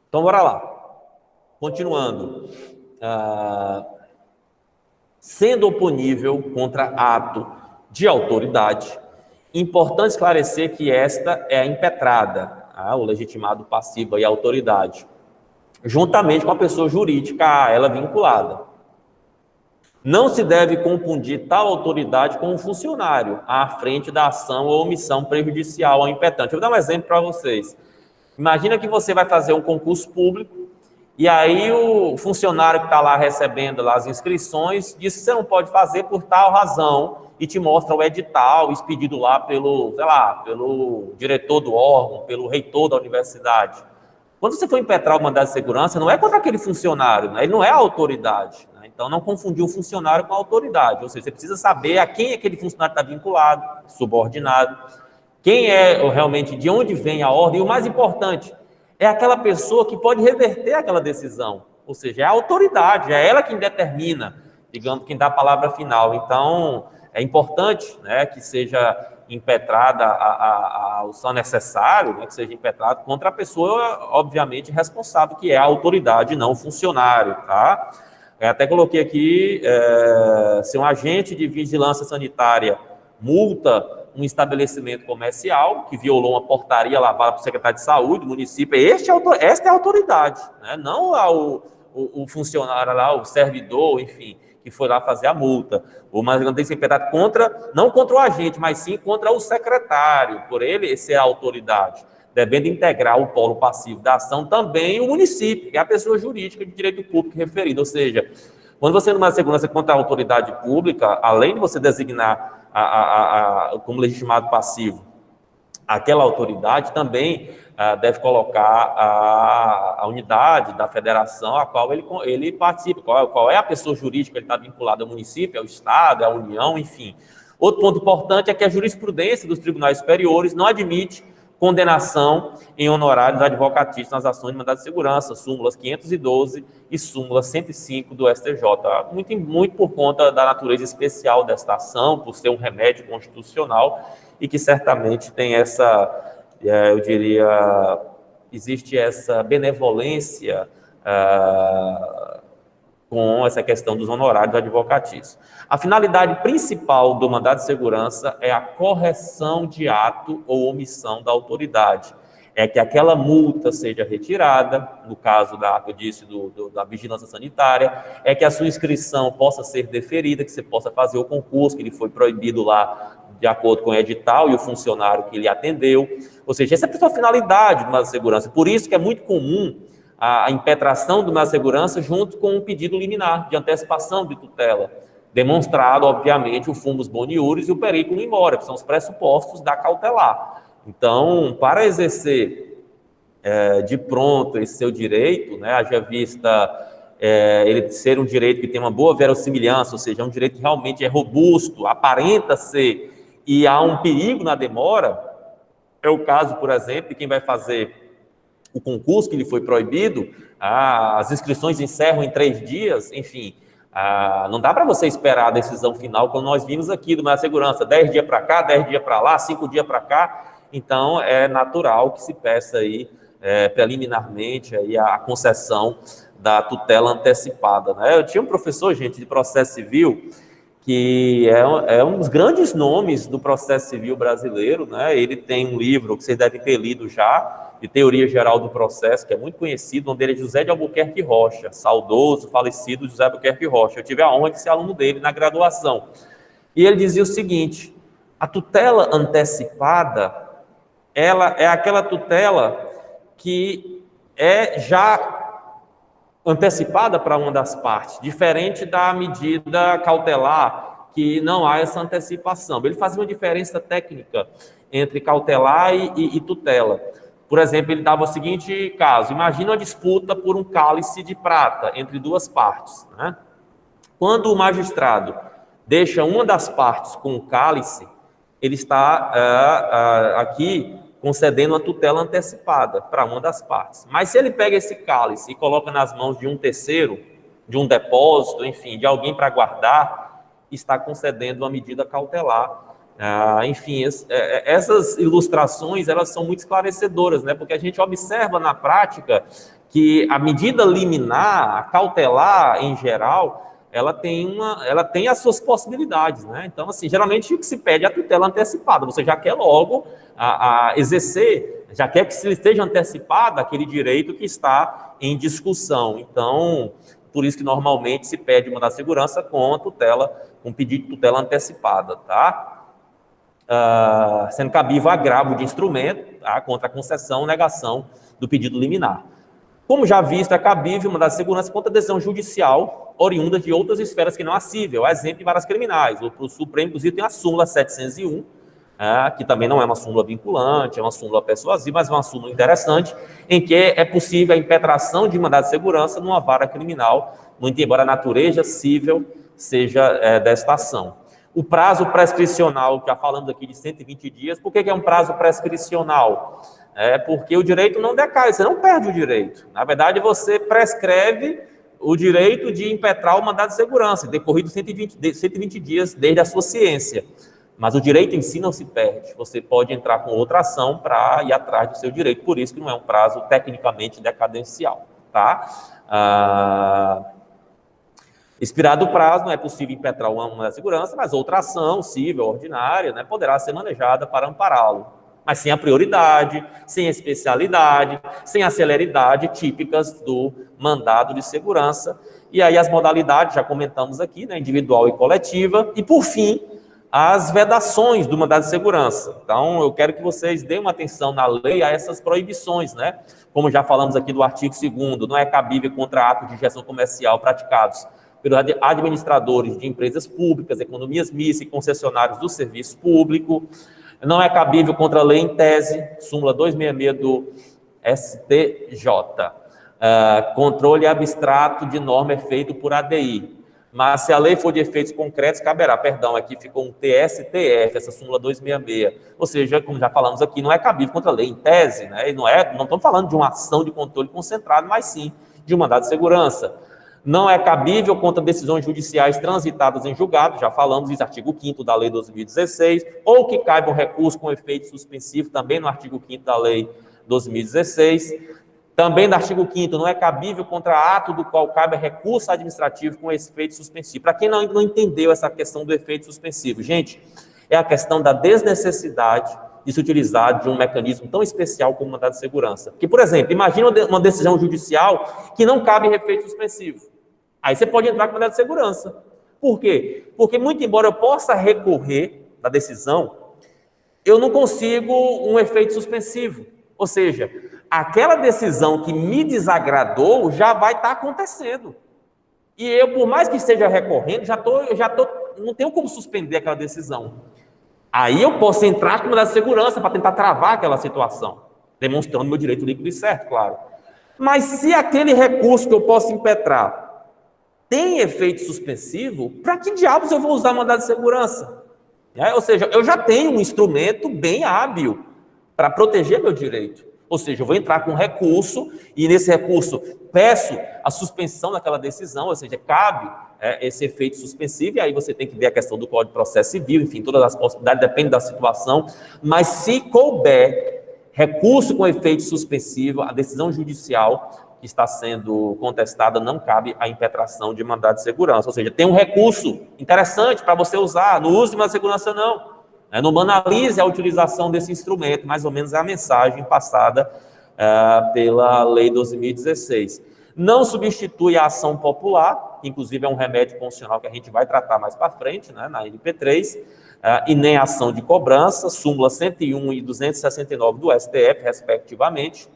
Então, bora lá. Continuando. Sendo oponível contra ato de autoridade, importante esclarecer que esta é a impetrada, o legitimado passivo e a autoridade, juntamente com a pessoa jurídica a ela vinculada. Não se deve confundir tal autoridade com um funcionário à frente da ação ou omissão prejudicial ao impetente. Eu vou dar um exemplo para vocês. Imagina que você vai fazer um concurso público e aí o funcionário que está lá recebendo lá as inscrições diz que você não pode fazer por tal razão e te mostra o edital expedido lá pelo, sei lá, pelo diretor do órgão, pelo reitor da universidade. Quando você for impetrar o mandado de segurança, não é contra aquele funcionário, né? Ele não é a autoridade, né? Então, não confundir o funcionário com a autoridade. Ou seja, você precisa saber a quem aquele funcionário está vinculado, subordinado, quem é realmente, de onde vem a ordem, e o mais importante, é aquela pessoa que pode reverter aquela decisão, ou seja, é a autoridade, é ela quem determina, digamos, quem dá a palavra final. Então, é importante, né, que seja impetrada o só necessário, né, que seja impetrado contra a pessoa, obviamente, responsável, que é a autoridade, não o funcionário, tá? Eu até coloquei aqui, se um agente de vigilância sanitária multa um estabelecimento comercial que violou uma portaria lavada para o secretário de saúde do município, esta é a autoridade, né? Não o funcionário lá, o servidor, enfim, que foi lá fazer a multa. Mas tem que ser impetrado não contra o agente, mas sim contra o secretário, por ele ser a autoridade, devendo integrar o polo passivo da ação também o município, que é a pessoa jurídica de direito público referida. Ou seja, quando você numa segurança contra a autoridade pública, além de você designar como legitimado passivo aquela autoridade, também deve colocar a unidade da federação a qual ele participa, qual é a pessoa jurídica que ele está vinculado ao município, ao Estado, à União, enfim. Outro ponto importante é que a jurisprudência dos tribunais superiores não admite condenação em honorários advocatícios nas ações de mandado de segurança, súmulas 512 e súmula 105 do STJ. Muito por conta da natureza especial desta ação, por ser um remédio constitucional e que certamente tem eu diria, existe essa benevolência com essa questão dos honorários advocatícios. A finalidade principal do mandado de segurança é a correção de ato ou omissão da autoridade. É que aquela multa seja retirada, no caso que eu disse da vigilância sanitária, é que a sua inscrição possa ser deferida, que você possa fazer o concurso, que ele foi proibido lá de acordo com o edital e o funcionário que lhe atendeu. Ou seja, essa é a sua finalidade do mandado de segurança. Por isso que é muito comum a impetração do mandado de segurança junto com um pedido liminar de antecipação de tutela, demonstrado, obviamente, o fumus boni iuris e o periculum in mora, que são os pressupostos da cautelar. Então, para exercer de pronto esse seu direito, né, haja vista ele ser um direito que tem uma boa verossimilhança, ou seja, é um direito que realmente é robusto, aparenta ser, e há um perigo na demora, é o caso, por exemplo, de quem vai fazer o concurso que lhe foi proibido, as inscrições encerram em 3 dias, enfim, não dá para você esperar a decisão final, como nós vimos aqui do Mandado de Segurança, 10 dias para cá, 10 dias para lá, 5 dias para cá. Então, é natural que se peça aí, preliminarmente, aí, a concessão da tutela antecipada, né? Eu tinha um professor, gente, de processo civil, que é um dos grandes nomes do processo civil brasileiro, né? Ele tem um livro que vocês devem ter lido já, de Teoria Geral do Processo, que é muito conhecido, o nome dele é José de Albuquerque Rocha, saudoso, falecido José Albuquerque Rocha. Eu tive a honra de ser aluno dele na graduação. E ele dizia o seguinte: a tutela antecipada, ela é aquela tutela que é já antecipada para uma das partes, diferente da medida cautelar, que não há essa antecipação. Ele fazia uma diferença técnica entre cautelar e tutela. Por exemplo, ele dava o seguinte caso: imagina uma disputa por um cálice de prata entre 2 partes, né? Quando o magistrado deixa uma das partes com o cálice, ele está aqui concedendo uma tutela antecipada para uma das partes. Mas se ele pega esse cálice e coloca nas mãos de um terceiro, de um depósito, enfim, de alguém para guardar, está concedendo uma medida cautelar. Enfim, essas ilustrações, elas são muito esclarecedoras, né? Porque a gente observa na prática que a medida liminar, a cautelar em geral, ela tem as suas possibilidades, né? Então, assim, geralmente o que se pede é a tutela antecipada, você já quer logo exercer, já quer que se esteja antecipada aquele direito que está em discussão. Então, por isso que normalmente se pede uma da segurança com com pedido de tutela antecipada, tá? Sendo cabível agravo de instrumento, tá? Contra a concessão ou negação do pedido liminar. Como já visto, é cabível mandar de segurança contra decisão judicial oriunda de outras esferas que não a cível, exemplo de varas criminais. O Supremo, inclusive, tem a súmula 701, que também não é uma súmula vinculante, é uma súmula persuasiva, mas é uma súmula interessante, em que é possível a impetração de mandado de segurança numa vara criminal, muito embora a natureza cível seja desta ação. O prazo prescricional, já falamos aqui de 120 dias, por que é um prazo prescricional? Porque o direito não decai, você não perde o direito. Na verdade, você prescreve o direito de impetrar o mandado de segurança, decorrido 120 dias desde a sua ciência. Mas o direito em si não se perde. Você pode entrar com outra ação para ir atrás do seu direito. Por isso que não é um prazo tecnicamente decadencial, tá? Expirado o prazo, não é possível impetrar uma mandado de segurança, mas outra ação civil, ordinária, né, poderá ser manejada para ampará-lo. Mas sem a prioridade, sem a especialidade, sem a celeridade típicas do mandado de segurança. E aí as modalidades, já comentamos aqui, né, individual e coletiva. E, por fim, as vedações do mandado de segurança. Então, eu quero que vocês deem uma atenção na lei a essas proibições, né? Como já falamos aqui do artigo 2º, não é cabível contra atos de gestão comercial praticados pelos administradores de empresas públicas, economias mistas e concessionários do serviço público. Não é cabível contra a lei em tese, súmula 266 do STJ. Controle abstrato de norma é feito por ADI. Mas se a lei for de efeitos concretos, caberá, perdão, aqui ficou um TSTF, essa súmula 266. Ou seja, como já falamos aqui, não é cabível contra a lei em tese, né? E não estamos falando de uma ação de controle concentrado, mas sim de um mandado de segurança. Não é cabível contra decisões judiciais transitadas em julgado, já falamos isso, artigo 5º da lei 2016, ou que caiba um recurso com efeito suspensivo, também no artigo 5º da lei 2016. Também no artigo 5º, não é cabível contra ato do qual cabe recurso administrativo com efeito suspensivo. Para quem não entendeu essa questão do efeito suspensivo, gente, é a questão da desnecessidade de se utilizar de um mecanismo tão especial como o mandado de segurança. Porque, por exemplo, imagina uma decisão judicial que não cabe efeito suspensivo. Aí você pode entrar com mandado de segurança. Por quê? Porque, muito embora eu possa recorrer da decisão, eu não consigo um efeito suspensivo. Ou seja, aquela decisão que me desagradou já vai estar acontecendo. E eu, por mais que esteja recorrendo, não tenho como suspender aquela decisão. Aí eu posso entrar com mandado de segurança para tentar travar aquela situação, demonstrando meu direito líquido e certo, claro. Mas se aquele recurso que eu posso impetrar tem efeito suspensivo, para que diabos eu vou usar mandado de segurança? Ou seja, eu já tenho um instrumento bem hábil para proteger meu direito. Ou seja, eu vou entrar com recurso e nesse recurso peço a suspensão daquela decisão, ou seja, cabe esse efeito suspensivo, e aí você tem que ver a questão do Código de Processo Civil, enfim, todas as possibilidades, depende da situação, mas se couber recurso com efeito suspensivo, a decisão judicial que está sendo contestada, não cabe a impetração de mandado de segurança. Ou seja, tem um recurso interessante para você usar, não use mandado de segurança não. Não banalize a utilização desse instrumento, mais ou menos é a mensagem passada pela Lei 12.016. Não substitui a ação popular, que inclusive é um remédio constitucional que a gente vai tratar mais para frente, né, na MP3, e nem a ação de cobrança, súmula 101 e 269 do STF, respectivamente.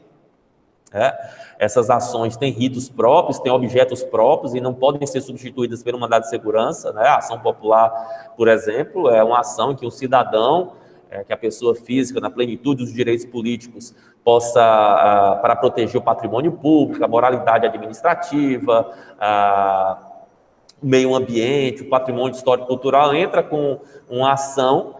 Essas ações têm ritos próprios, têm objetos próprios e não podem ser substituídas pelo mandado de segurança, né? A ação popular, por exemplo, é uma ação em que um cidadão, que a pessoa física, na plenitude dos direitos políticos, possa, para proteger o patrimônio público, a moralidade administrativa, o meio ambiente, o patrimônio histórico-cultural, entra com uma ação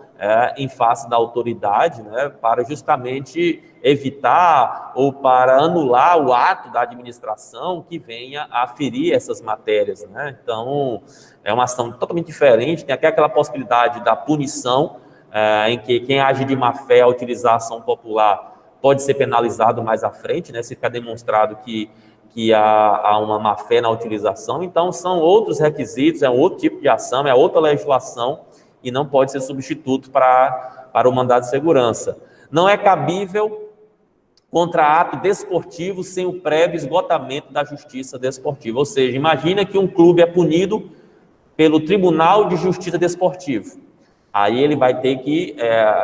em face da autoridade, né, para justamente evitar ou para anular o ato da administração que venha a ferir essas matérias, né? Então, é uma ação totalmente diferente, tem até aquela possibilidade da punição, em que quem age de má fé ao utilizar a ação popular pode ser penalizado mais à frente, né, se ficar demonstrado que há uma má fé na utilização. Então, são outros requisitos, é um outro tipo de ação, é outra legislação, e não pode ser substituto para o mandado de segurança. Não é cabível contra ato desportivo sem o prévio esgotamento da justiça desportiva. Ou seja, imagina que um clube é punido pelo Tribunal de Justiça Desportivo. Aí ele vai ter que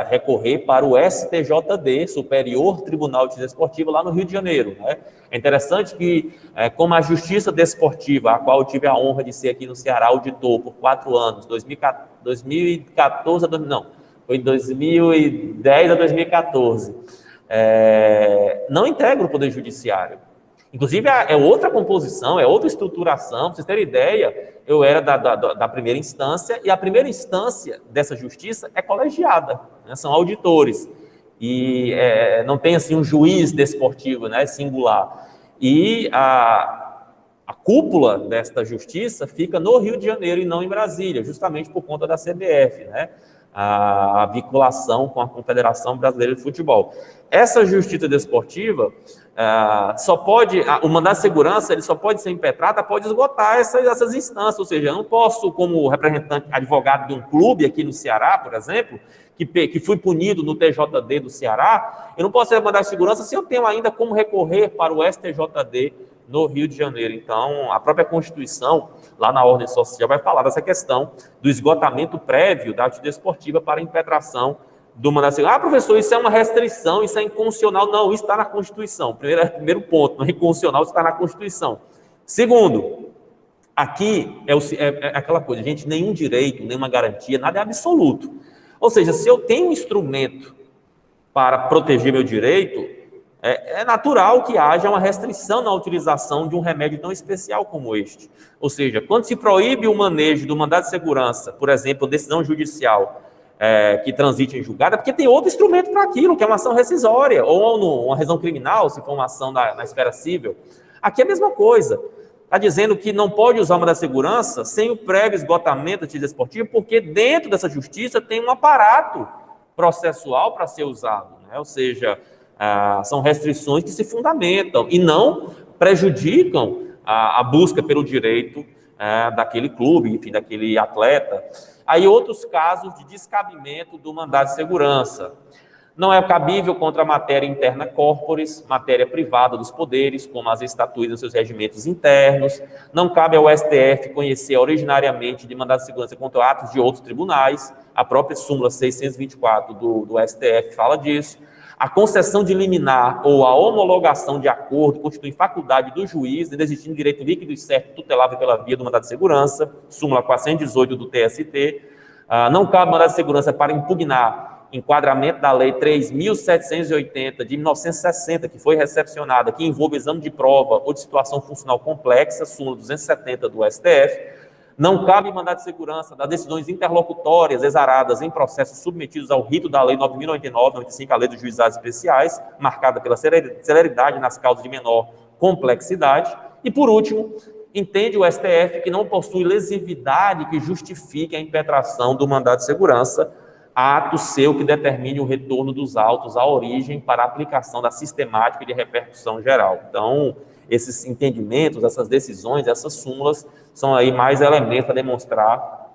recorrer para o STJD, Superior Tribunal de Justiça Desportiva, lá no Rio de Janeiro, né? É interessante que, como a Justiça Desportiva, a qual eu tive a honra de ser aqui no Ceará auditor por 4 anos, 2014 não, foi 2010 a 2014, não integra o Poder Judiciário. Inclusive, é outra composição, é outra estruturação. Para vocês terem ideia, eu era da primeira instância, e a primeira instância dessa justiça é colegiada, né? São auditores. E não tem assim um juiz desportivo, né, singular. E a cúpula desta justiça fica no Rio de Janeiro e não em Brasília, justamente por conta da CBF, né? a vinculação com a Confederação Brasileira de Futebol. Essa justiça desportiva só pode, o mandado de segurança, ele só pode ser impetrado após esgotar essas instâncias, ou seja, eu não posso, como representante, advogado de um clube aqui no Ceará, por exemplo, que fui punido no TJD do Ceará, eu não posso ser mandado de segurança se eu tenho ainda como recorrer para o STJD no Rio de Janeiro. Então, a própria Constituição, lá na ordem social, vai falar dessa questão do esgotamento prévio da atividade esportiva para impetração do mandado de segurança. Professor, isso é uma restrição, isso é inconstitucional. Não, isso está na Constituição. Primeiro ponto, não é inconstitucional, isso está na Constituição. Segundo, aqui é aquela coisa, gente, nenhum direito, nenhuma garantia, nada é absoluto. Ou seja, se eu tenho um instrumento para proteger meu direito, é natural que haja uma restrição na utilização de um remédio tão especial como este. Ou seja, quando se proíbe o manejo do mandado de segurança, por exemplo, decisão judicial que transite em julgado, é porque tem outro instrumento para aquilo, que é uma ação rescisória, ou uma razão criminal, se for uma ação na esfera civil. Aqui é a mesma coisa. Está dizendo que não pode usar o mandado de segurança sem o prévio esgotamento da atividade esportiva, porque dentro dessa justiça tem um aparato processual para ser usado, né? Ou seja, são restrições que se fundamentam e não prejudicam a busca pelo direito daquele clube, enfim, daquele atleta. Aí outros casos de descabimento do mandado de segurança. Não é cabível contra a matéria interna corporis, matéria privada dos poderes, como as estatutas nos seus regimentos internos. Não cabe ao STF conhecer originariamente de mandado de segurança contra atos de outros tribunais. A própria súmula 624 do STF fala disso. A concessão de liminar ou a homologação de acordo constitui faculdade do juiz, inexistindo direito líquido e certo tutelável pela via do mandado de segurança, súmula 418 do TST. Não cabe mandado de segurança para impugnar enquadramento da Lei 3.780 de 1960, que foi recepcionada, que envolve exame de prova ou de situação funcional complexa, súmula 270 do STF. Não cabe mandado de segurança das decisões interlocutórias exaradas em processos submetidos ao rito da Lei 9.099/95, a Lei dos Juizados Especiais, marcada pela celeridade nas causas de menor complexidade. E, por último, entende o STF que não possui lesividade que justifique a impetração do mandado de segurança, ato seu que determine o retorno dos autos à origem para a aplicação da sistemática de repercussão geral. Então, esses entendimentos, essas decisões, essas súmulas, são aí mais elementos para demonstrar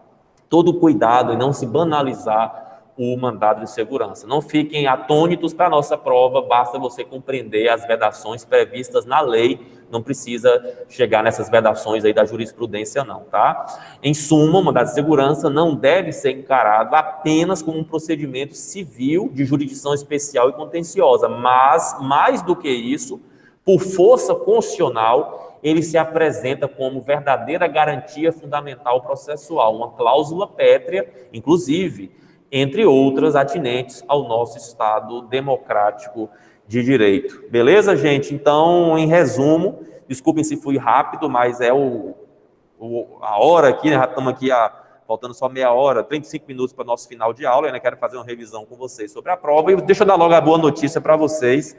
todo o cuidado e não se banalizar o mandado de segurança. Não fiquem atônitos para a nossa prova, basta você compreender as vedações previstas na lei, não precisa chegar nessas vedações aí da jurisprudência não, tá? Em suma, o mandado de segurança não deve ser encarado apenas como um procedimento civil de jurisdição especial e contenciosa, mas, mais do que isso, por força constitucional, ele se apresenta como verdadeira garantia fundamental processual, uma cláusula pétrea, inclusive, entre outras atinentes ao nosso Estado democrático de direito. Beleza, gente? Então, em resumo, desculpem se fui rápido, mas é a hora aqui, né? Já estamos aqui faltando só meia hora, 35 minutos para o nosso final de aula, eu ainda quero fazer uma revisão com vocês sobre a prova, e deixa eu dar logo a boa notícia para vocês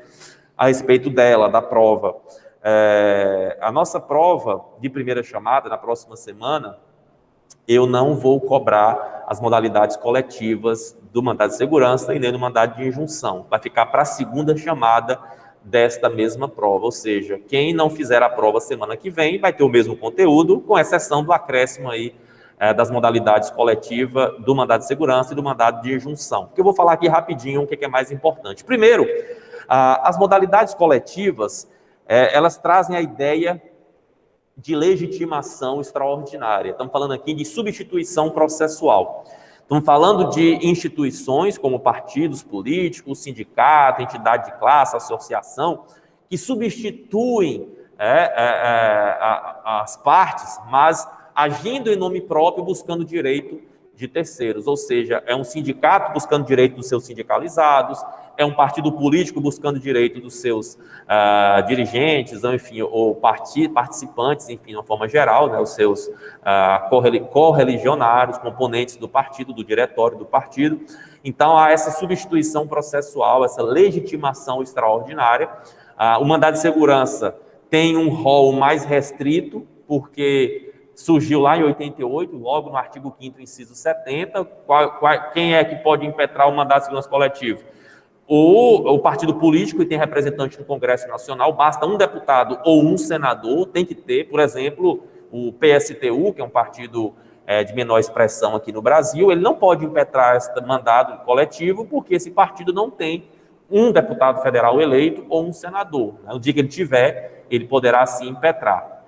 a respeito dela, da prova. A nossa prova de primeira chamada, na próxima semana, eu não vou cobrar as modalidades coletivas do mandado de segurança e nem do mandado de injunção. Vai ficar para a segunda chamada desta mesma prova, ou seja, quem não fizer a prova semana que vem vai ter o mesmo conteúdo, com exceção do acréscimo aí das modalidades coletiva do mandado de segurança e do mandado de injunção. Porque eu vou falar aqui rapidinho o que é mais importante. Primeiro, as modalidades coletivas, elas trazem a ideia de legitimação extraordinária. Estamos falando aqui de substituição processual. Estamos falando de instituições como partidos políticos, sindicato, entidade de classe, associação, que substituem as partes, mas agindo em nome próprio, buscando direito de terceiros, ou seja, é um sindicato buscando direito dos seus sindicalizados, é um partido político buscando direito dos seus dirigentes, enfim, ou participantes, enfim, de uma forma geral, né, os seus correligionários, componentes do partido, do diretório do partido. Então, há essa substituição processual, essa legitimação extraordinária. O mandado de segurança tem um rol mais restrito, porque surgiu lá em 88, logo no artigo 5º, inciso 70, quem é que pode impetrar o mandato de segurança coletivo? O partido político que tem representante no Congresso Nacional, basta um deputado ou um senador, tem que ter, por exemplo, o PSTU, que é um partido de menor expressão aqui no Brasil, ele não pode impetrar esse mandado coletivo, porque esse partido não tem um deputado federal eleito ou um senador. No dia que ele tiver, ele poderá sim impetrar.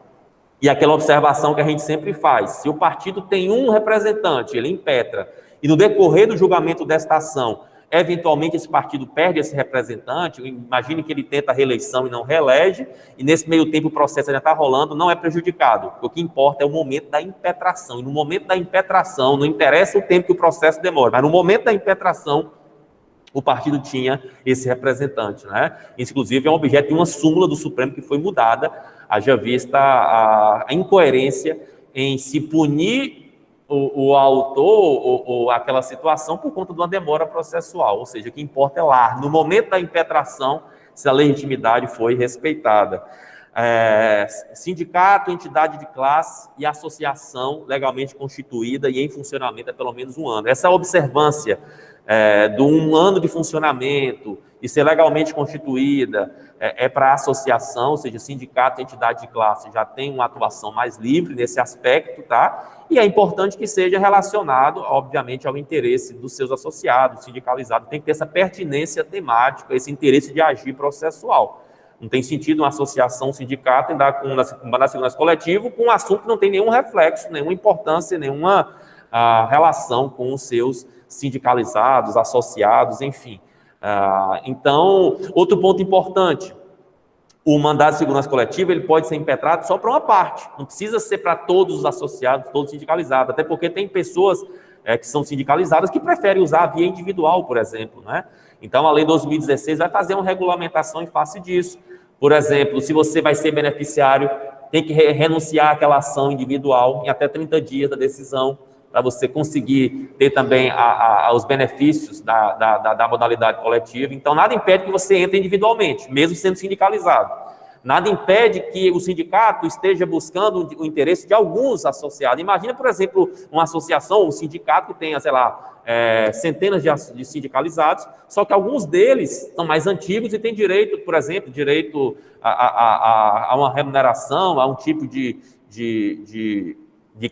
E aquela observação que a gente sempre faz, se o partido tem um representante, ele impetra, e no decorrer do julgamento desta ação, eventualmente esse partido perde esse representante, imagine que ele tenta a reeleição e não reelege, e nesse meio tempo o processo ainda está rolando, não é prejudicado. O que importa é o momento da impetração, e no momento da impetração, não interessa o tempo que o processo demora, mas no momento da impetração, o partido tinha esse representante, né? Isso, inclusive, é um objeto de uma súmula do Supremo que foi mudada, haja vista a incoerência em se punir o autor ou aquela situação por conta de uma demora processual, ou seja, o que importa é lá, no momento da impetração, se a legitimidade foi respeitada. Sindicato, entidade de classe e associação legalmente constituída e em funcionamento há pelo menos um ano. Essa observância de um ano de funcionamento e ser legalmente constituída para a associação, ou seja, sindicato e entidade de classe já tem uma atuação mais livre nesse aspecto, tá? E é importante que seja relacionado, obviamente, ao interesse dos seus associados, sindicalizados, tem que ter essa pertinência temática, esse interesse de agir processual. Não tem sentido uma associação, um sindicato, andar com uma segurança coletivo com um assunto que não tem nenhum reflexo, nenhuma importância, nenhuma relação com os seus sindicalizados, associados, enfim. Então, outro ponto importante, o mandado de segurança coletiva ele pode ser impetrado só para uma parte, não precisa ser para todos os associados, todos sindicalizados, até porque tem pessoas que são sindicalizadas que preferem usar a via individual, por exemplo, né? Então, a lei 2016 vai fazer uma regulamentação em face disso. Por exemplo, se você vai ser beneficiário, tem que renunciar àquela ação individual em até 30 dias da decisão, para você conseguir ter também os benefícios da modalidade coletiva. Então, nada impede que você entre individualmente, mesmo sendo sindicalizado. Nada impede que o sindicato esteja buscando o interesse de alguns associados. Imagina, por exemplo, uma associação, um sindicato que tenha, sei lá, centenas de sindicalizados, só que alguns deles são mais antigos e têm direito, por exemplo, direito a uma remuneração, a um tipo de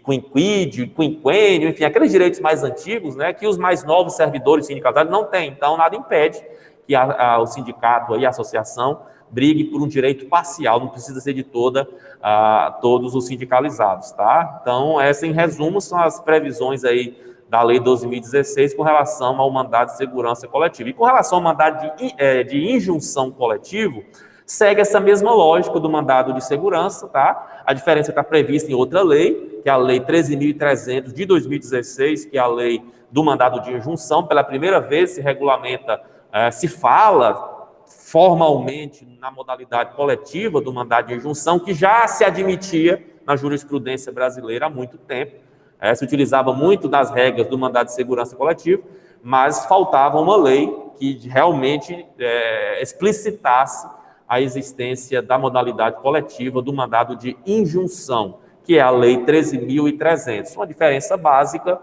quinquênio, enfim, aqueles direitos mais antigos, né, que os mais novos servidores sindicalizados não têm. Então, nada impede que o sindicato e a associação brigue por um direito parcial, não precisa ser de todos os sindicalizados, tá? Então, essa, em resumo, são as previsões aí da Lei 12.016 com relação ao mandado de segurança coletiva. E com relação ao mandado de injunção coletivo, segue essa mesma lógica do mandado de segurança, tá? A diferença está prevista em outra lei, que é a Lei 13.300 de 2016, que é a lei do mandado de injunção. Pela primeira vez se regulamenta, se fala formalmente na modalidade coletiva do mandado de injunção, que já se admitia na jurisprudência brasileira há muito tempo. Se utilizava muito das regras do mandado de segurança coletivo, mas faltava uma lei que realmente explicitasse a existência da modalidade coletiva do mandado de injunção, que é a Lei 13.300. Uma diferença básica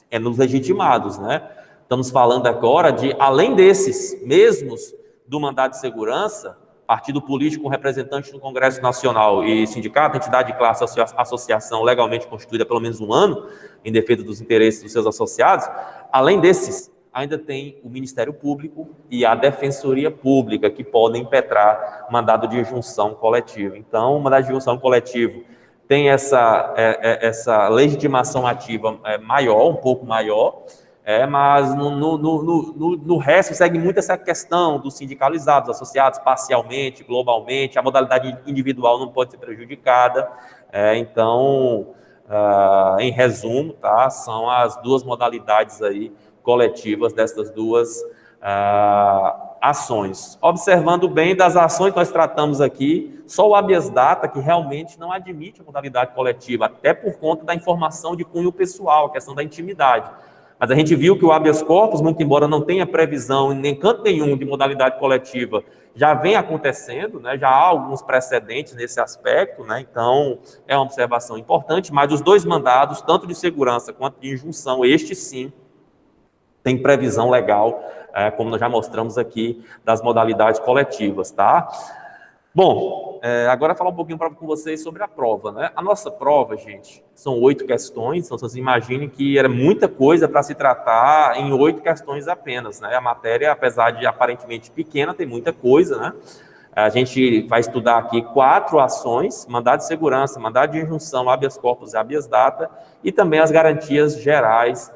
é nos legitimados, né? Estamos falando agora de, além desses mesmos do mandado de segurança, partido político com representante no Congresso Nacional e sindicato, entidade de classe, associação legalmente constituída há pelo menos um ano, em defesa dos interesses dos seus associados, além desses, ainda tem o Ministério Público e a Defensoria Pública, que podem impetrar mandado de injunção coletiva. Então, o mandado de injunção coletivo tem essa legitimação ativa maior, um pouco maior, mas no resto segue muito essa questão dos sindicalizados, associados parcialmente, globalmente, a modalidade individual não pode ser prejudicada. Então, em resumo, tá, são as duas modalidades aí coletivas dessas duas ações. Observando bem, das ações que nós tratamos aqui, só o habeas data que realmente não admite a modalidade coletiva, até por conta da informação de cunho pessoal, a questão da intimidade. Mas a gente viu que o habeas corpus, muito embora não tenha previsão em nem canto nenhum de modalidade coletiva, já vem acontecendo, né? Já há alguns precedentes nesse aspecto, né? Então, é uma observação importante, mas os dois mandados, tanto de segurança quanto de injunção, este sim, tem previsão legal, como nós já mostramos aqui, das modalidades coletivas, tá? Bom, agora falar um pouquinho com vocês sobre a prova, né? A nossa prova, gente, são 8 questões, então vocês imaginem que era muita coisa para se tratar em 8 questões apenas, né? A matéria, apesar de aparentemente pequena, tem muita coisa, né? A gente vai estudar aqui 4 ações: mandado de segurança, mandado de injunção, habeas corpus e habeas data, e também as garantias gerais,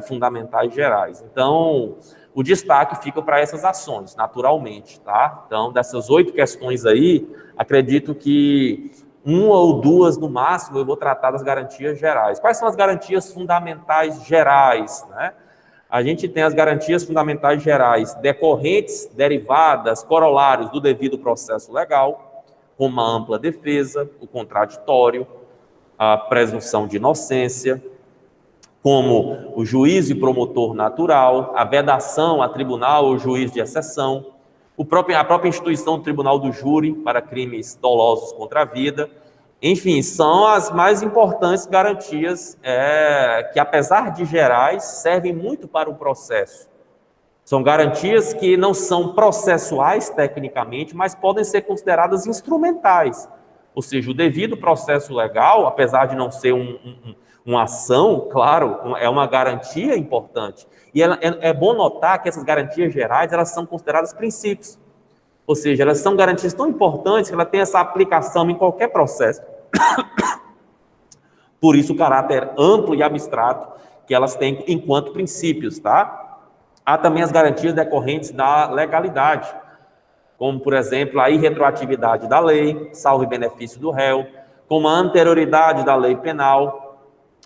fundamentais gerais. Então, o destaque fica para essas ações, naturalmente, tá? Então, dessas 8 questões aí, acredito que 1 ou 2, no máximo, eu vou tratar das garantias gerais. Quais são as garantias fundamentais gerais, né? A gente tem as garantias fundamentais gerais decorrentes, derivadas, corolários do devido processo legal, como a ampla defesa, o contraditório, a presunção de inocência, como o juiz e promotor natural, a vedação a tribunal ou juiz de exceção, a própria instituição do tribunal do júri para crimes dolosos contra a vida. Enfim, são as mais importantes garantias que, apesar de gerais, servem muito para o processo. São garantias que não são processuais tecnicamente, mas podem ser consideradas instrumentais. Ou seja, o devido processo legal, apesar de não ser uma ação, claro, é uma garantia importante. E é bom notar que essas garantias gerais, elas são consideradas princípios. Ou seja, elas são garantias tão importantes que ela tem essa aplicação em qualquer processo. Por isso o caráter amplo e abstrato que elas têm enquanto princípios, tá? Há também as garantias decorrentes da legalidade, como, por exemplo, a irretroatividade da lei, salvo benefício do réu, como a anterioridade da lei penal,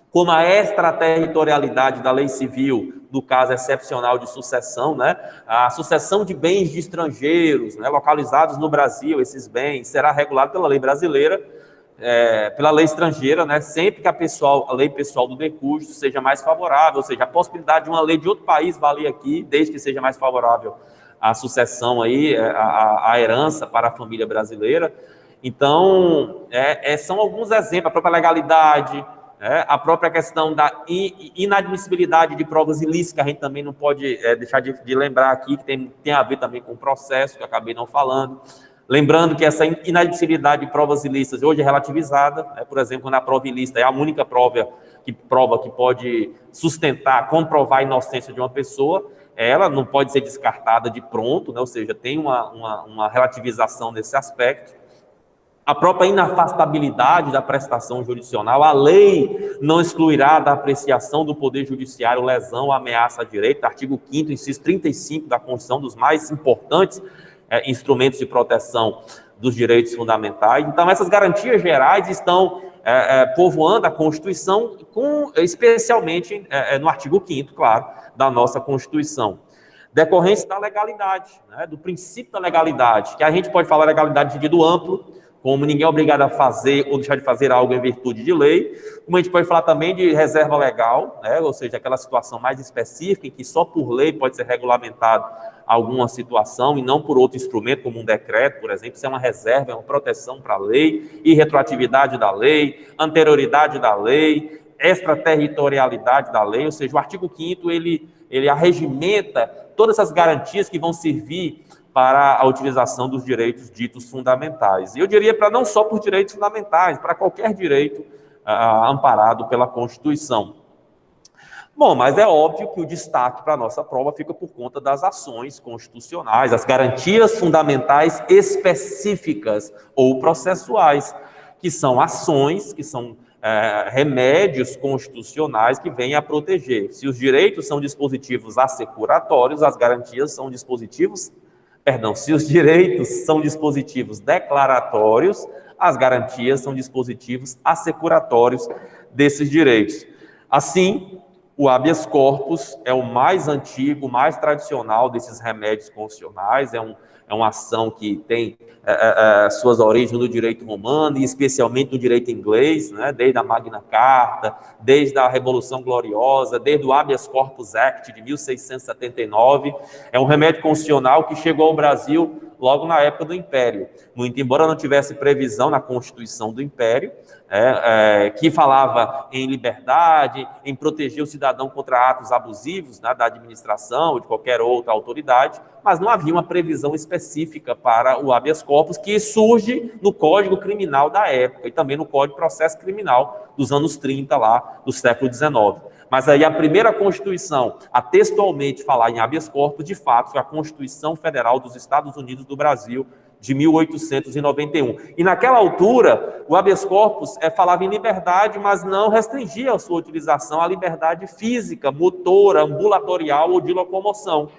como a extraterritorialidade da lei civil, no caso excepcional de sucessão, né? A sucessão de bens de estrangeiros, né, localizados no Brasil, esses bens, será regulado pela lei brasileira, pela lei estrangeira, né, sempre que a lei pessoal do decurso seja mais favorável, ou seja, a possibilidade de uma lei de outro país valer aqui, desde que seja mais favorável a sucessão aí, a herança para a família brasileira. Então, são alguns exemplos, a própria legalidade, a própria questão da inadmissibilidade de provas ilícitas, que a gente também não pode deixar de lembrar aqui, que tem a ver também com o processo, que eu acabei não falando. Lembrando que essa inadmissibilidade de provas ilícitas hoje é relativizada, né? Por exemplo, quando a prova ilícita é a única prova que pode sustentar, comprovar a inocência de uma pessoa, ela não pode ser descartada de pronto, né? Ou seja, tem uma relativização nesse aspecto. A própria inafastabilidade da prestação jurisdicional, a lei não excluirá da apreciação do Poder Judiciário lesão ou ameaça a direito, artigo 5º, inciso 35 da Constituição, dos mais importantes instrumentos de proteção dos direitos fundamentais. Então, essas garantias gerais estão povoando a Constituição, especialmente no artigo 5º, claro, da nossa Constituição. Decorrência da legalidade, né, do princípio da legalidade, que a gente pode falar legalidade de sentido amplo, como ninguém é obrigado a fazer ou deixar de fazer algo em virtude de lei, como a gente pode falar também de reserva legal, né, ou seja, aquela situação mais específica em que só por lei pode ser regulamentado alguma situação e não por outro instrumento, como um decreto, por exemplo. Isso é uma reserva, é uma proteção para a lei, irretroatividade da lei, anterioridade da lei, extraterritorialidade da lei, ou seja, o artigo 5º, ele arregimenta todas essas garantias que vão servir para a utilização dos direitos ditos fundamentais. E eu diria para não só por direitos fundamentais, para qualquer direito amparado pela Constituição. Bom, mas é óbvio que o destaque para a nossa prova fica por conta das ações constitucionais, as garantias fundamentais específicas ou processuais, que são ações, que são remédios constitucionais que vêm a proteger. Se os direitos são dispositivos assecuratórios, as garantias são dispositivos, se os direitos são dispositivos declaratórios, as garantias são dispositivos assecuratórios desses direitos. Assim, O habeas corpus é o mais antigo, o mais tradicional desses remédios constitucionais, é uma ação que tem suas origens no direito romano, e especialmente no direito inglês, né, desde a Magna Carta, desde a Revolução Gloriosa, desde o Habeas Corpus Act de 1679. É um remédio constitucional que chegou ao Brasil logo na época do Império. Muito embora não tivesse previsão na Constituição do Império, que falava em liberdade, em proteger o cidadão contra atos abusivos, né, da administração ou de qualquer outra autoridade, mas não havia uma previsão específica para o habeas corpus, que surge no Código Criminal da época e também no Código de Processo Criminal dos anos 30, lá do século XIX. Mas aí a primeira Constituição a textualmente falar em habeas corpus, de fato, foi a Constituição Federal dos Estados Unidos do Brasil, de 1891. E naquela altura, o habeas corpus falava em liberdade, mas não restringia a sua utilização à liberdade física, motora, ambulatorial ou de locomoção.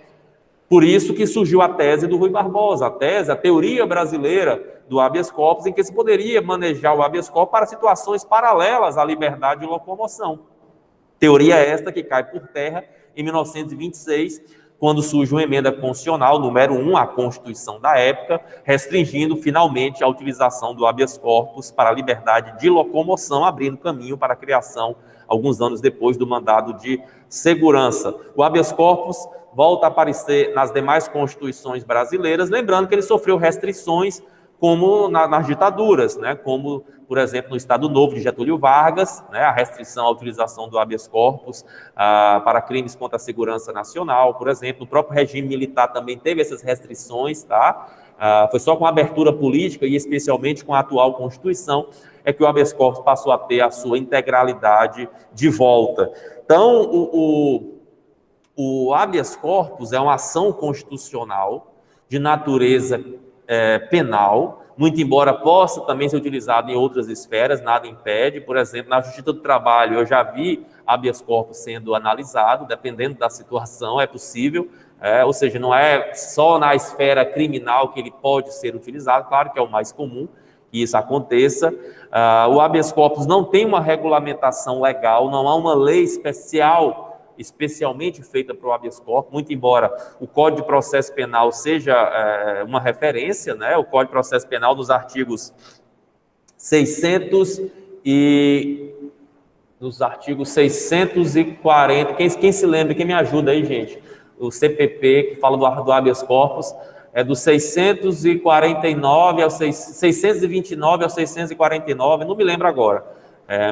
Por isso que surgiu a tese do Rui Barbosa, a teoria brasileira do habeas corpus, em que se poderia manejar o habeas corpus para situações paralelas à liberdade de locomoção. Teoria esta que cai por terra em 1926, quando surge uma emenda constitucional, número 1, à Constituição da época, restringindo finalmente a utilização do habeas corpus para a liberdade de locomoção, abrindo caminho para a criação, alguns anos depois, do mandado de segurança. O habeas corpus volta a aparecer nas demais constituições brasileiras, lembrando que ele sofreu restrições como nas ditaduras, né? Como, por exemplo, no Estado Novo de Getúlio Vargas, né? A restrição à utilização do habeas corpus para crimes contra a segurança nacional, por exemplo. No próprio regime militar também teve essas restrições, tá? Foi só com a abertura política e especialmente com a atual Constituição é que o habeas corpus passou a ter a sua integralidade de volta. Então, o habeas corpus é uma ação constitucional de natureza penal, muito embora possa também ser utilizado em outras esferas, nada impede. Por exemplo, na Justiça do Trabalho, eu já vi habeas corpus sendo analisado, dependendo da situação, é possível, ou seja, não é só na esfera criminal que ele pode ser utilizado, claro que é o mais comum que isso aconteça. O habeas corpus não tem uma regulamentação legal, não há uma lei especialmente feita para o habeas corpus, muito embora o Código de Processo Penal seja uma referência, né? O Código de Processo Penal dos artigos 640, quem se lembra, quem me ajuda aí, gente? O CPP, que fala do habeas corpus, é do 649 ao 629 ao 649, não me lembro agora,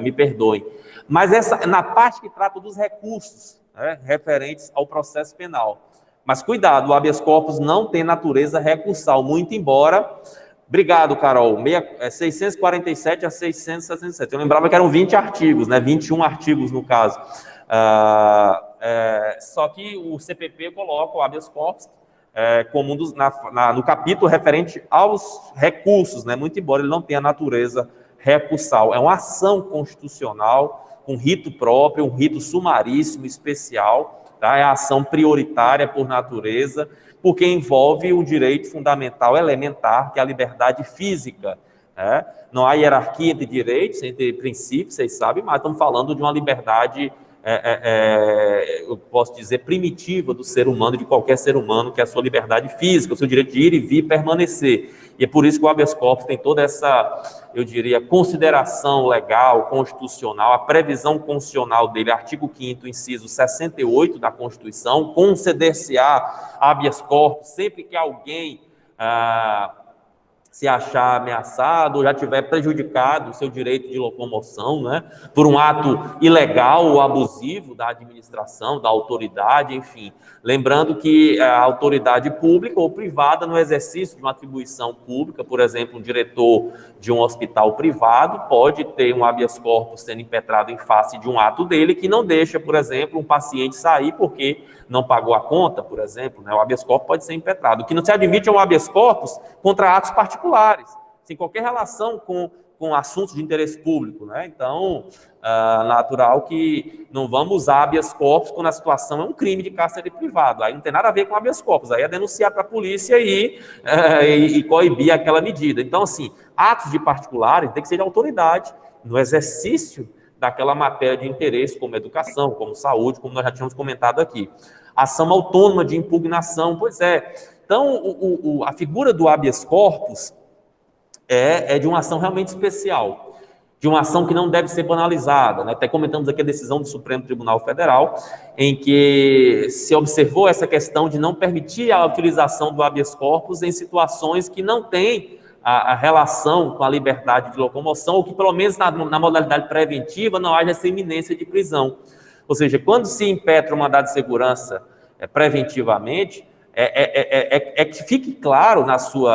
me perdoem. Mas na parte que trata dos recursos, né, referentes ao processo penal. Mas cuidado, o habeas corpus não tem natureza recursal, muito embora... Obrigado, Carol. 647 a 667. Eu lembrava que eram 20 artigos, né? 21 artigos no caso. Só que o CPP coloca o habeas corpus como no capítulo referente aos recursos, né? Muito embora ele não tenha natureza recursal. É uma ação constitucional, um rito próprio, um rito sumaríssimo, especial, tá? É a ação prioritária por natureza, porque envolve o direito fundamental elementar, que é a liberdade física, né? Não há hierarquia entre direitos, entre princípios, vocês sabem, mas estamos falando de uma liberdade, eu posso dizer, primitiva do ser humano, de qualquer ser humano, que é a sua liberdade física, o seu direito de ir e vir e permanecer. E é por isso que o habeas corpus tem toda essa, eu diria, consideração legal, constitucional, a previsão constitucional dele, artigo 5º, inciso 68 da Constituição, conceder-se-á habeas corpus sempre que alguém se achar ameaçado ou já tiver prejudicado o seu direito de locomoção, né, por um ato ilegal ou abusivo da administração, da autoridade, enfim. Lembrando que a autoridade pública ou privada, no exercício de uma atribuição pública, por exemplo, um diretor de um hospital privado pode ter um habeas corpus sendo impetrado em face de um ato dele que não deixa, por exemplo, um paciente sair porque não pagou a conta, por exemplo, né? O habeas corpus pode ser impetrado. O que não se admite é um habeas corpus contra atos particulares, sem qualquer relação com assuntos de interesse público, né? Então, natural que não vamos usar habeas corpus quando a situação é um crime de cárcere privado. Aí não tem nada a ver com habeas corpus, aí é denunciar para a polícia e coibir aquela medida. Então, assim, atos de particulares tem que ser de autoridade, no exercício daquela matéria de interesse, como educação, como saúde, como nós já tínhamos comentado aqui. Ação autônoma de impugnação, pois é. Então, a figura do habeas corpus é de uma ação realmente especial, de uma ação que não deve ser banalizada, né? Até comentamos aqui a decisão do Supremo Tribunal Federal, em que se observou essa questão de não permitir a utilização do habeas corpus em situações que não têm a relação com a liberdade de locomoção, ou que pelo menos na modalidade preventiva não haja essa iminência de prisão. Ou seja, quando se impetra o mandado de segurança preventivamente, que fique claro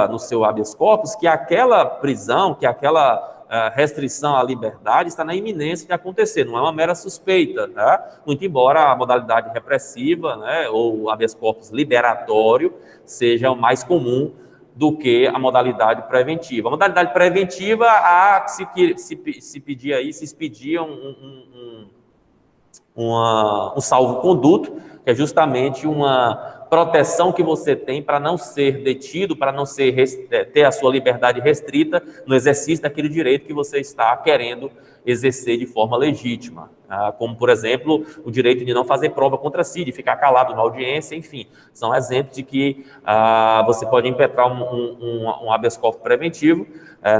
no seu habeas corpus que aquela prisão, que aquela restrição à liberdade está na iminência de acontecer, não é uma mera suspeita, tá? Muito embora a modalidade repressiva, né, ou o habeas corpus liberatório seja o mais comum do que a modalidade preventiva. A modalidade preventiva, se expedia um salvo-conduto, que é justamente uma proteção que você tem para não ser detido, para não ter a sua liberdade restrita no exercício daquele direito que você está querendo exercer de forma legítima, como, por exemplo, o direito de não fazer prova contra si, de ficar calado na audiência, enfim, são exemplos de que você pode impetrar um habeas corpus preventivo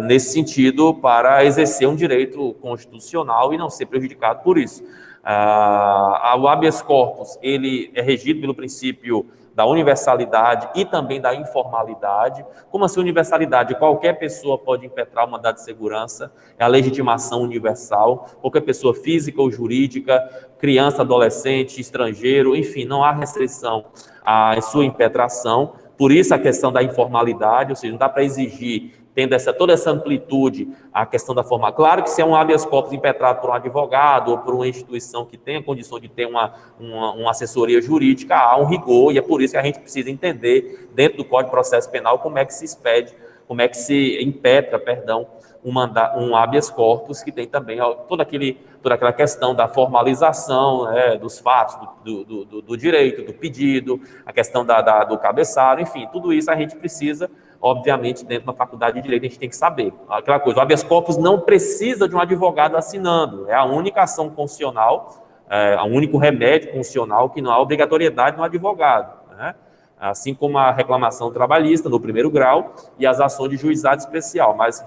nesse sentido para exercer um direito constitucional e não ser prejudicado por isso. O habeas corpus, ele é regido pelo princípio da universalidade e também da informalidade. Como assim universalidade? Qualquer pessoa pode impetrar o mandado de segurança, é a legitimação universal, qualquer pessoa física ou jurídica, criança, adolescente, estrangeiro, enfim, não há restrição à sua impetração. Por isso a questão da informalidade, ou seja, não dá para exigir, tendo toda essa amplitude, a questão da forma. Claro que se é um habeas corpus impetrado por um advogado ou por uma instituição que tem a condição de ter uma assessoria jurídica, há um rigor, e é por isso que a gente precisa entender, dentro do Código de Processo Penal, como é que se expede, como é que se impetra, um habeas corpus, que tem também toda aquela questão da formalização, dos fatos, do direito, do pedido, a questão do cabeçalho, enfim, tudo isso a gente precisa, obviamente, dentro da faculdade de Direito, a gente tem que saber. Aquela coisa, o habeas corpus não precisa de um advogado assinando, é a única ação constitucional, o único remédio constitucional que não há obrigatoriedade no advogado, né? Assim como a reclamação trabalhista no primeiro grau e as ações de juizado especial. Mas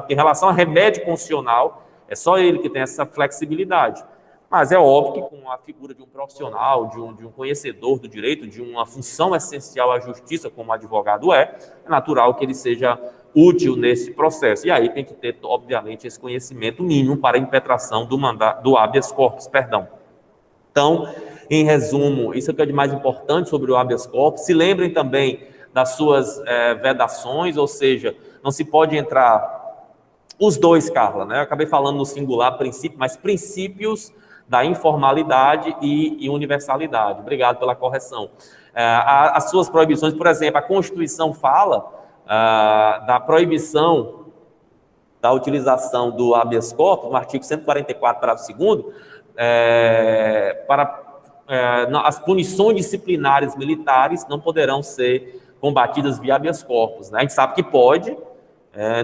em relação a remédio constitucional, é só ele que tem essa flexibilidade. Mas é óbvio que com a figura de um profissional, de um conhecedor do direito, de uma função essencial à justiça, como o advogado é natural que ele seja útil nesse processo. E aí tem que ter, obviamente, esse conhecimento mínimo para a impetração do habeas corpus, perdão. Então, em resumo, isso é o que é de mais importante sobre o habeas corpus. Se lembrem também das suas vedações, ou seja, não se pode entrar os dois, Carla, né? Eu acabei falando no singular princípio, mas princípios da informalidade e universalidade. Obrigado pela correção. As suas proibições, por exemplo, a Constituição fala da proibição da utilização do habeas corpus, no artigo 144, parágrafo 2º, as punições disciplinares militares não poderão ser combatidas via habeas corpus, né? A gente sabe que pode,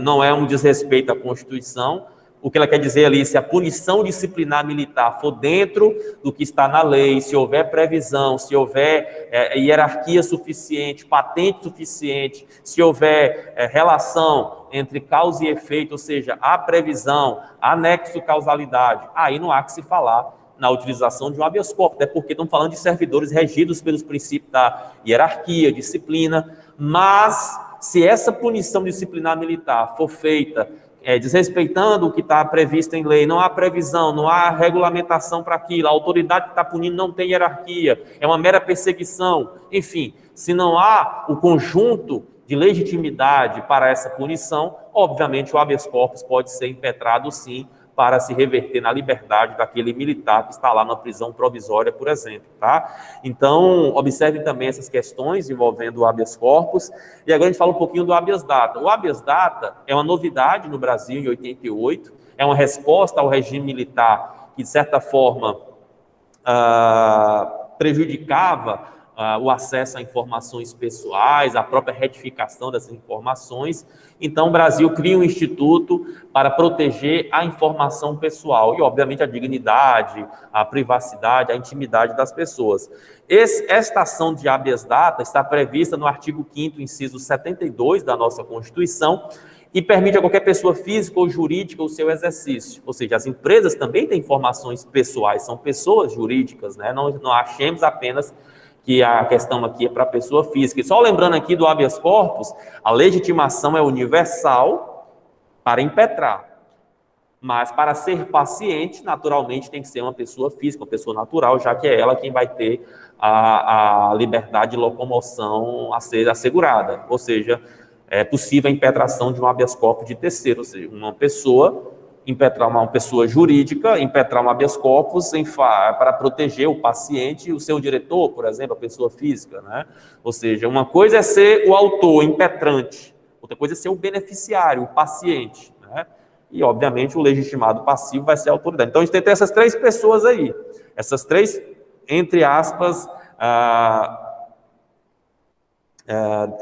não é um desrespeito à Constituição. O que ela quer dizer ali, se a punição disciplinar militar for dentro do que está na lei, se houver previsão, se houver hierarquia suficiente, patente suficiente, se houver relação entre causa e efeito, ou seja, há previsão, há nexo causalidade, aí não há que se falar na utilização de um habeas corpus, até porque estamos falando de servidores regidos pelos princípios da hierarquia, disciplina, mas se essa punição disciplinar militar for feita desrespeitando o que está previsto em lei, não há previsão, não há regulamentação para aquilo, a autoridade que está punindo não tem hierarquia, é uma mera perseguição, enfim, se não há o conjunto de legitimidade para essa punição, obviamente o habeas corpus pode ser impetrado sim, para se reverter na liberdade daquele militar que está lá na prisão provisória, por exemplo, tá? Então, observem também essas questões envolvendo o habeas corpus, e agora a gente fala um pouquinho do habeas data. O habeas data é uma novidade no Brasil em 88, é uma resposta ao regime militar que, de certa forma, prejudicava o acesso a informações pessoais, a própria retificação dessas informações. Então, o Brasil cria um instituto para proteger a informação pessoal e, obviamente, a dignidade, a privacidade, a intimidade das pessoas. Esta ação de habeas data está prevista no artigo 5º, inciso 72 da nossa Constituição, e permite a qualquer pessoa física ou jurídica o seu exercício. Ou seja, as empresas também têm informações pessoais, são pessoas jurídicas, né? Não achemos apenas que a questão aqui é para a pessoa física. E só lembrando aqui do habeas corpus, a legitimação é universal para impetrar, mas para ser paciente, naturalmente, tem que ser uma pessoa física, uma pessoa natural, já que é ela quem vai ter a liberdade de locomoção a ser assegurada. Ou seja, é possível a impetração de um habeas corpus de terceiro, ou seja, uma pessoa impetrar uma pessoa jurídica, impetrar um habeas corpus para proteger o paciente e o seu diretor, por exemplo, a pessoa física, né? Ou seja, uma coisa é ser o autor, o impetrante, outra coisa é ser o beneficiário, o paciente, né? E, obviamente, o legitimado passivo vai ser a autoridade. Então, a gente tem essas três pessoas aí, essas três, entre aspas,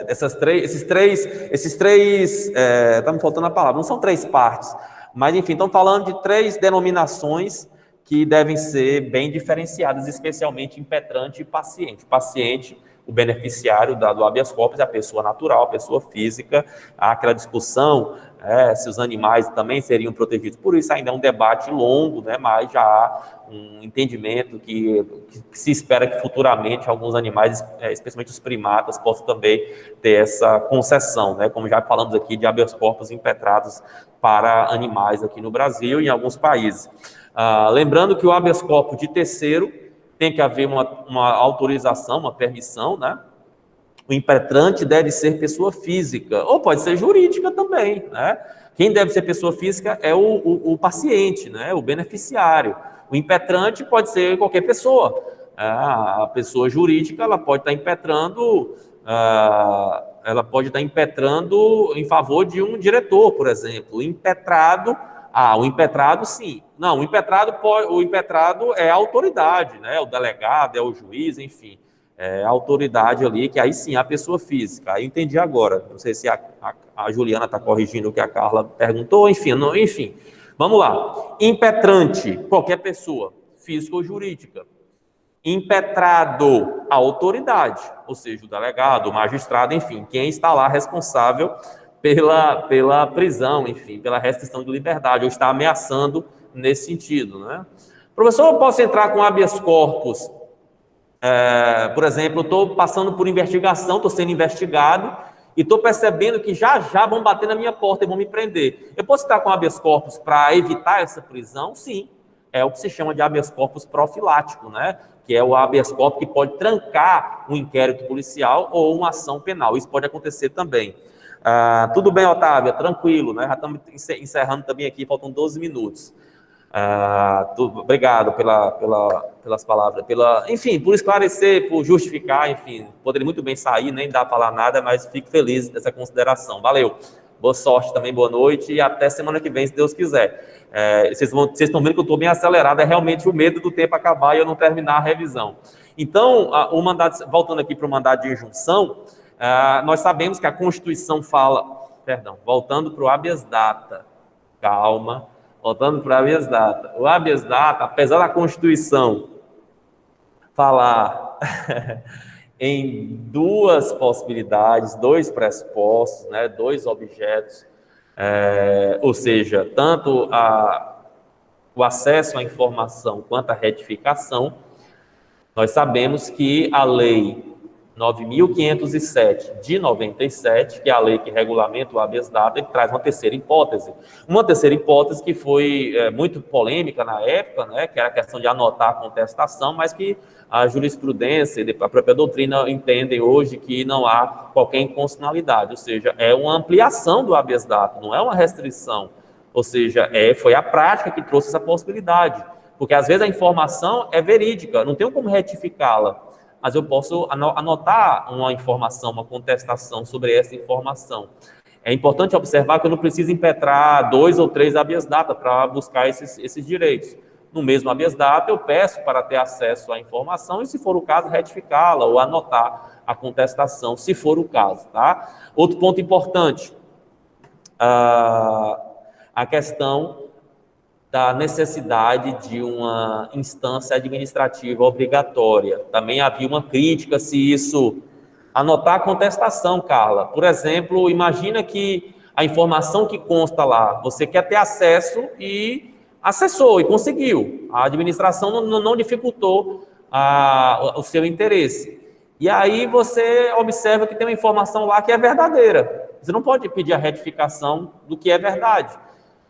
esses três, tá me faltando a palavra, não são três partes, mas, enfim, estamos falando de três denominações que devem ser bem diferenciadas, especialmente impetrante e paciente. O paciente, o beneficiário do habeas corpus, é a pessoa natural, a pessoa física. Há aquela discussão se os animais também seriam protegidos. Por isso ainda é um debate longo, né, mas já há um entendimento que se espera que futuramente alguns animais, especialmente os primatas, possam também ter essa concessão, né, como já falamos aqui de habeas corpus impetrados para animais aqui no Brasil e em alguns países. Lembrando que o habeas corpus de terceiro tem que haver uma autorização, uma permissão, né? O impetrante deve ser pessoa física, ou pode ser jurídica também, né? Quem deve ser pessoa física é o paciente, né? O beneficiário. O impetrante pode ser qualquer pessoa. A pessoa jurídica, ela pode estar impetrando em favor de um diretor, por exemplo. O impetrado, sim. Não, o impetrado é a autoridade, né? O delegado, é o juiz, enfim. É a autoridade ali, que aí sim é a pessoa física. Aí eu entendi agora. Não sei se a Juliana está corrigindo o que a Carla perguntou, enfim. Vamos lá. Impetrante, qualquer pessoa, física ou jurídica. Impetrado, a autoridade, ou seja, o delegado, o magistrado, enfim, quem está lá responsável pela prisão, enfim, pela restrição de liberdade, ou está ameaçando nesse sentido, né? Professor, eu posso entrar com habeas corpus? Por exemplo, eu estou passando por investigação, estou sendo investigado e estou percebendo que já vão bater na minha porta e vão me prender. Eu posso entrar com habeas corpus para evitar essa prisão? Sim. É o que se chama de habeas corpus profilático, né? Que é o habeas corpus que pode trancar um inquérito policial ou uma ação penal. Isso pode acontecer também. Tudo bem, Otávio? Tranquilo, né? Já estamos encerrando também aqui, faltam 12 minutos. Obrigado pelas palavras, enfim, por esclarecer, por justificar, enfim, poderia muito bem sair, nem dar para falar nada, mas fico feliz dessa consideração. Valeu, boa sorte também, boa noite e até semana que vem, se Deus quiser. Vocês estão vendo que eu estou bem acelerado, é realmente o medo do tempo acabar e eu não terminar a revisão. Então, voltando aqui para o mandado de injunção, nós sabemos que a Constituição fala, voltando para o habeas data, calma. Voltando para o habeas data. O habeas data, apesar da Constituição falar em duas possibilidades, dois pressupostos, né, dois objetos, ou seja, tanto o acesso à informação quanto a retificação, nós sabemos que a Lei 9.507 de 97, que é a lei que regulamenta o habeas data, ele traz uma terceira hipótese. Uma terceira hipótese que foi muito polêmica na época, né, que era a questão de anotar a contestação, mas que a jurisprudência e a própria doutrina entendem hoje que não há qualquer inconstitucionalidade, ou seja, é uma ampliação do habeas data, não é uma restrição. Ou seja, foi a prática que trouxe essa possibilidade, porque às vezes a informação é verídica, não tenho como retificá-la, mas eu posso anotar uma informação, uma contestação sobre essa informação. É importante observar que eu não preciso impetrar 2 ou 3 habeas data para buscar esses direitos. no mesmo habeas data, eu peço para ter acesso à informação e, se for o caso, retificá-la ou anotar a contestação, se for o caso, tá? Outro ponto importante, a questão da necessidade de uma instância administrativa obrigatória. Também havia uma crítica se isso... Anotar a contestação, Carla. Por exemplo, imagina que a informação que consta lá, você quer ter acesso e acessou e conseguiu. A administração não dificultou o seu interesse. E aí você observa que tem uma informação lá que é verdadeira. Você não pode pedir a retificação do que é verdade,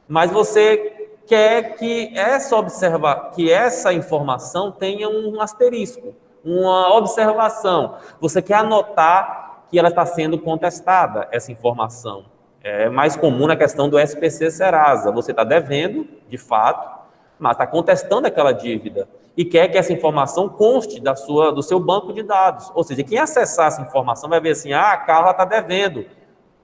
mas você quer que essa informação tenha um asterisco, uma observação. Você quer anotar que ela está sendo contestada, essa informação. É mais comum na questão do SPC Serasa. Você está devendo, de fato, mas está contestando aquela dívida e quer que essa informação conste do seu banco de dados. Ou seja, quem acessar essa informação vai ver assim, a Carla está devendo,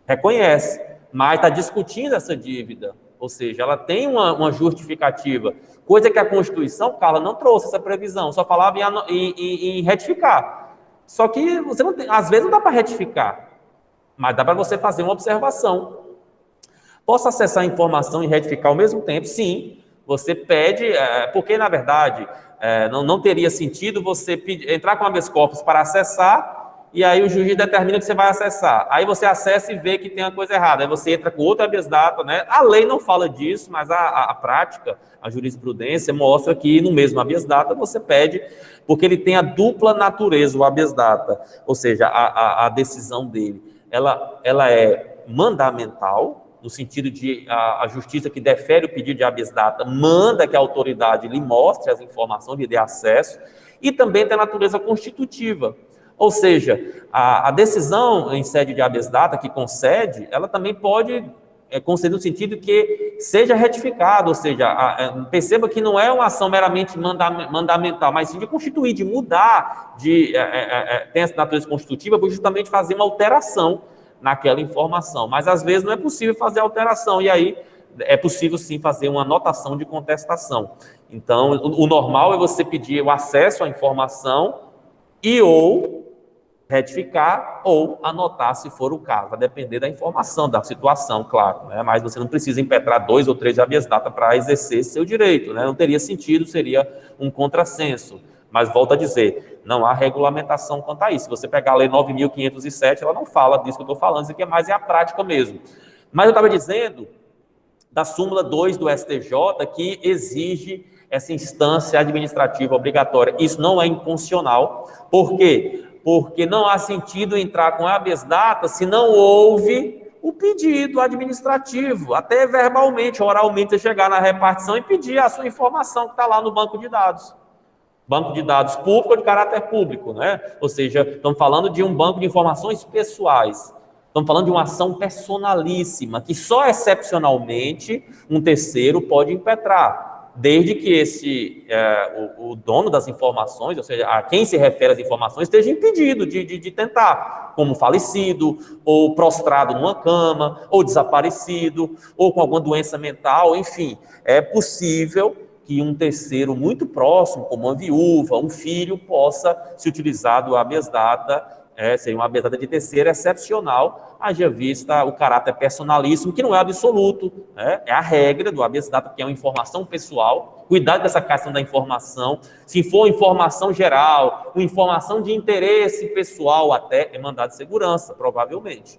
reconhece, mas está discutindo essa dívida. Ou seja, ela tem uma justificativa, coisa que a Constituição, Carla, não trouxe essa previsão, só falava em retificar. Só que você não tem, às vezes não dá para retificar, mas dá para você fazer uma observação. Posso acessar a informação e retificar ao mesmo tempo? Sim, você pede, porque na verdade não teria sentido você entrar com a habeas corpus para acessar, e aí o juiz determina que você vai acessar. Aí você acessa e vê que tem uma coisa errada. Aí você entra com outro habeas data, né? A lei não fala disso, mas a prática, a jurisprudência mostra que no mesmo habeas data você pede, porque ele tem a dupla natureza, o habeas data. Ou seja, a decisão dele, ela é mandamental, no sentido de a justiça que defere o pedido de habeas data manda que a autoridade lhe mostre as informações, lhe dê acesso, e também tem a natureza constitutiva. Ou seja, a decisão em sede de habeas data que concede, ela também pode conceder no sentido que seja retificado, ou seja, perceba que não é uma ação meramente mandamental, mas sim de constituir, de mudar, tem essa natureza constitutiva, por justamente fazer uma alteração naquela informação. Mas às vezes não é possível fazer alteração, e aí é possível sim fazer uma anotação de contestação. Então, o normal é você pedir o acesso à informação e ou retificar ou anotar, se for o caso, vai depender da informação, da situação, claro, né? Mas você não precisa impetrar 2 ou 3 habeas data para exercer seu direito, né? Não teria sentido, seria um contrassenso. Mas volto a dizer, não há regulamentação quanto a isso. Se você pegar a lei 9.507, ela não fala disso que eu estou falando, isso aqui é mais a prática mesmo. Mas eu estava dizendo da súmula 2 do STJ, que exige essa instância administrativa obrigatória. Isso não é inconstitucional. Por quê? Porque não há sentido entrar com habeas data se não houve o pedido administrativo, até verbalmente, oralmente, você chegar na repartição e pedir a sua informação que está lá no banco de dados. Banco de dados público ou de caráter público, né? Ou seja, estamos falando de um banco de informações pessoais. Estamos falando de uma ação personalíssima, que só excepcionalmente um terceiro pode impetrar, desde que o dono das informações, ou seja, a quem se refere as informações, esteja impedido de tentar, como falecido, ou prostrado numa cama, ou desaparecido, ou com alguma doença mental, enfim. É possível que um terceiro muito próximo, como uma viúva, um filho, possa se utilizar do habeas data, seria uma habeas data de terceiro excepcional, haja vista o caráter personalíssimo, que não é absoluto, né? É a regra do habeas data, que é uma informação pessoal. Cuidado com essa questão da informação. Se for informação geral, uma informação de interesse pessoal, até é mandado de segurança, provavelmente.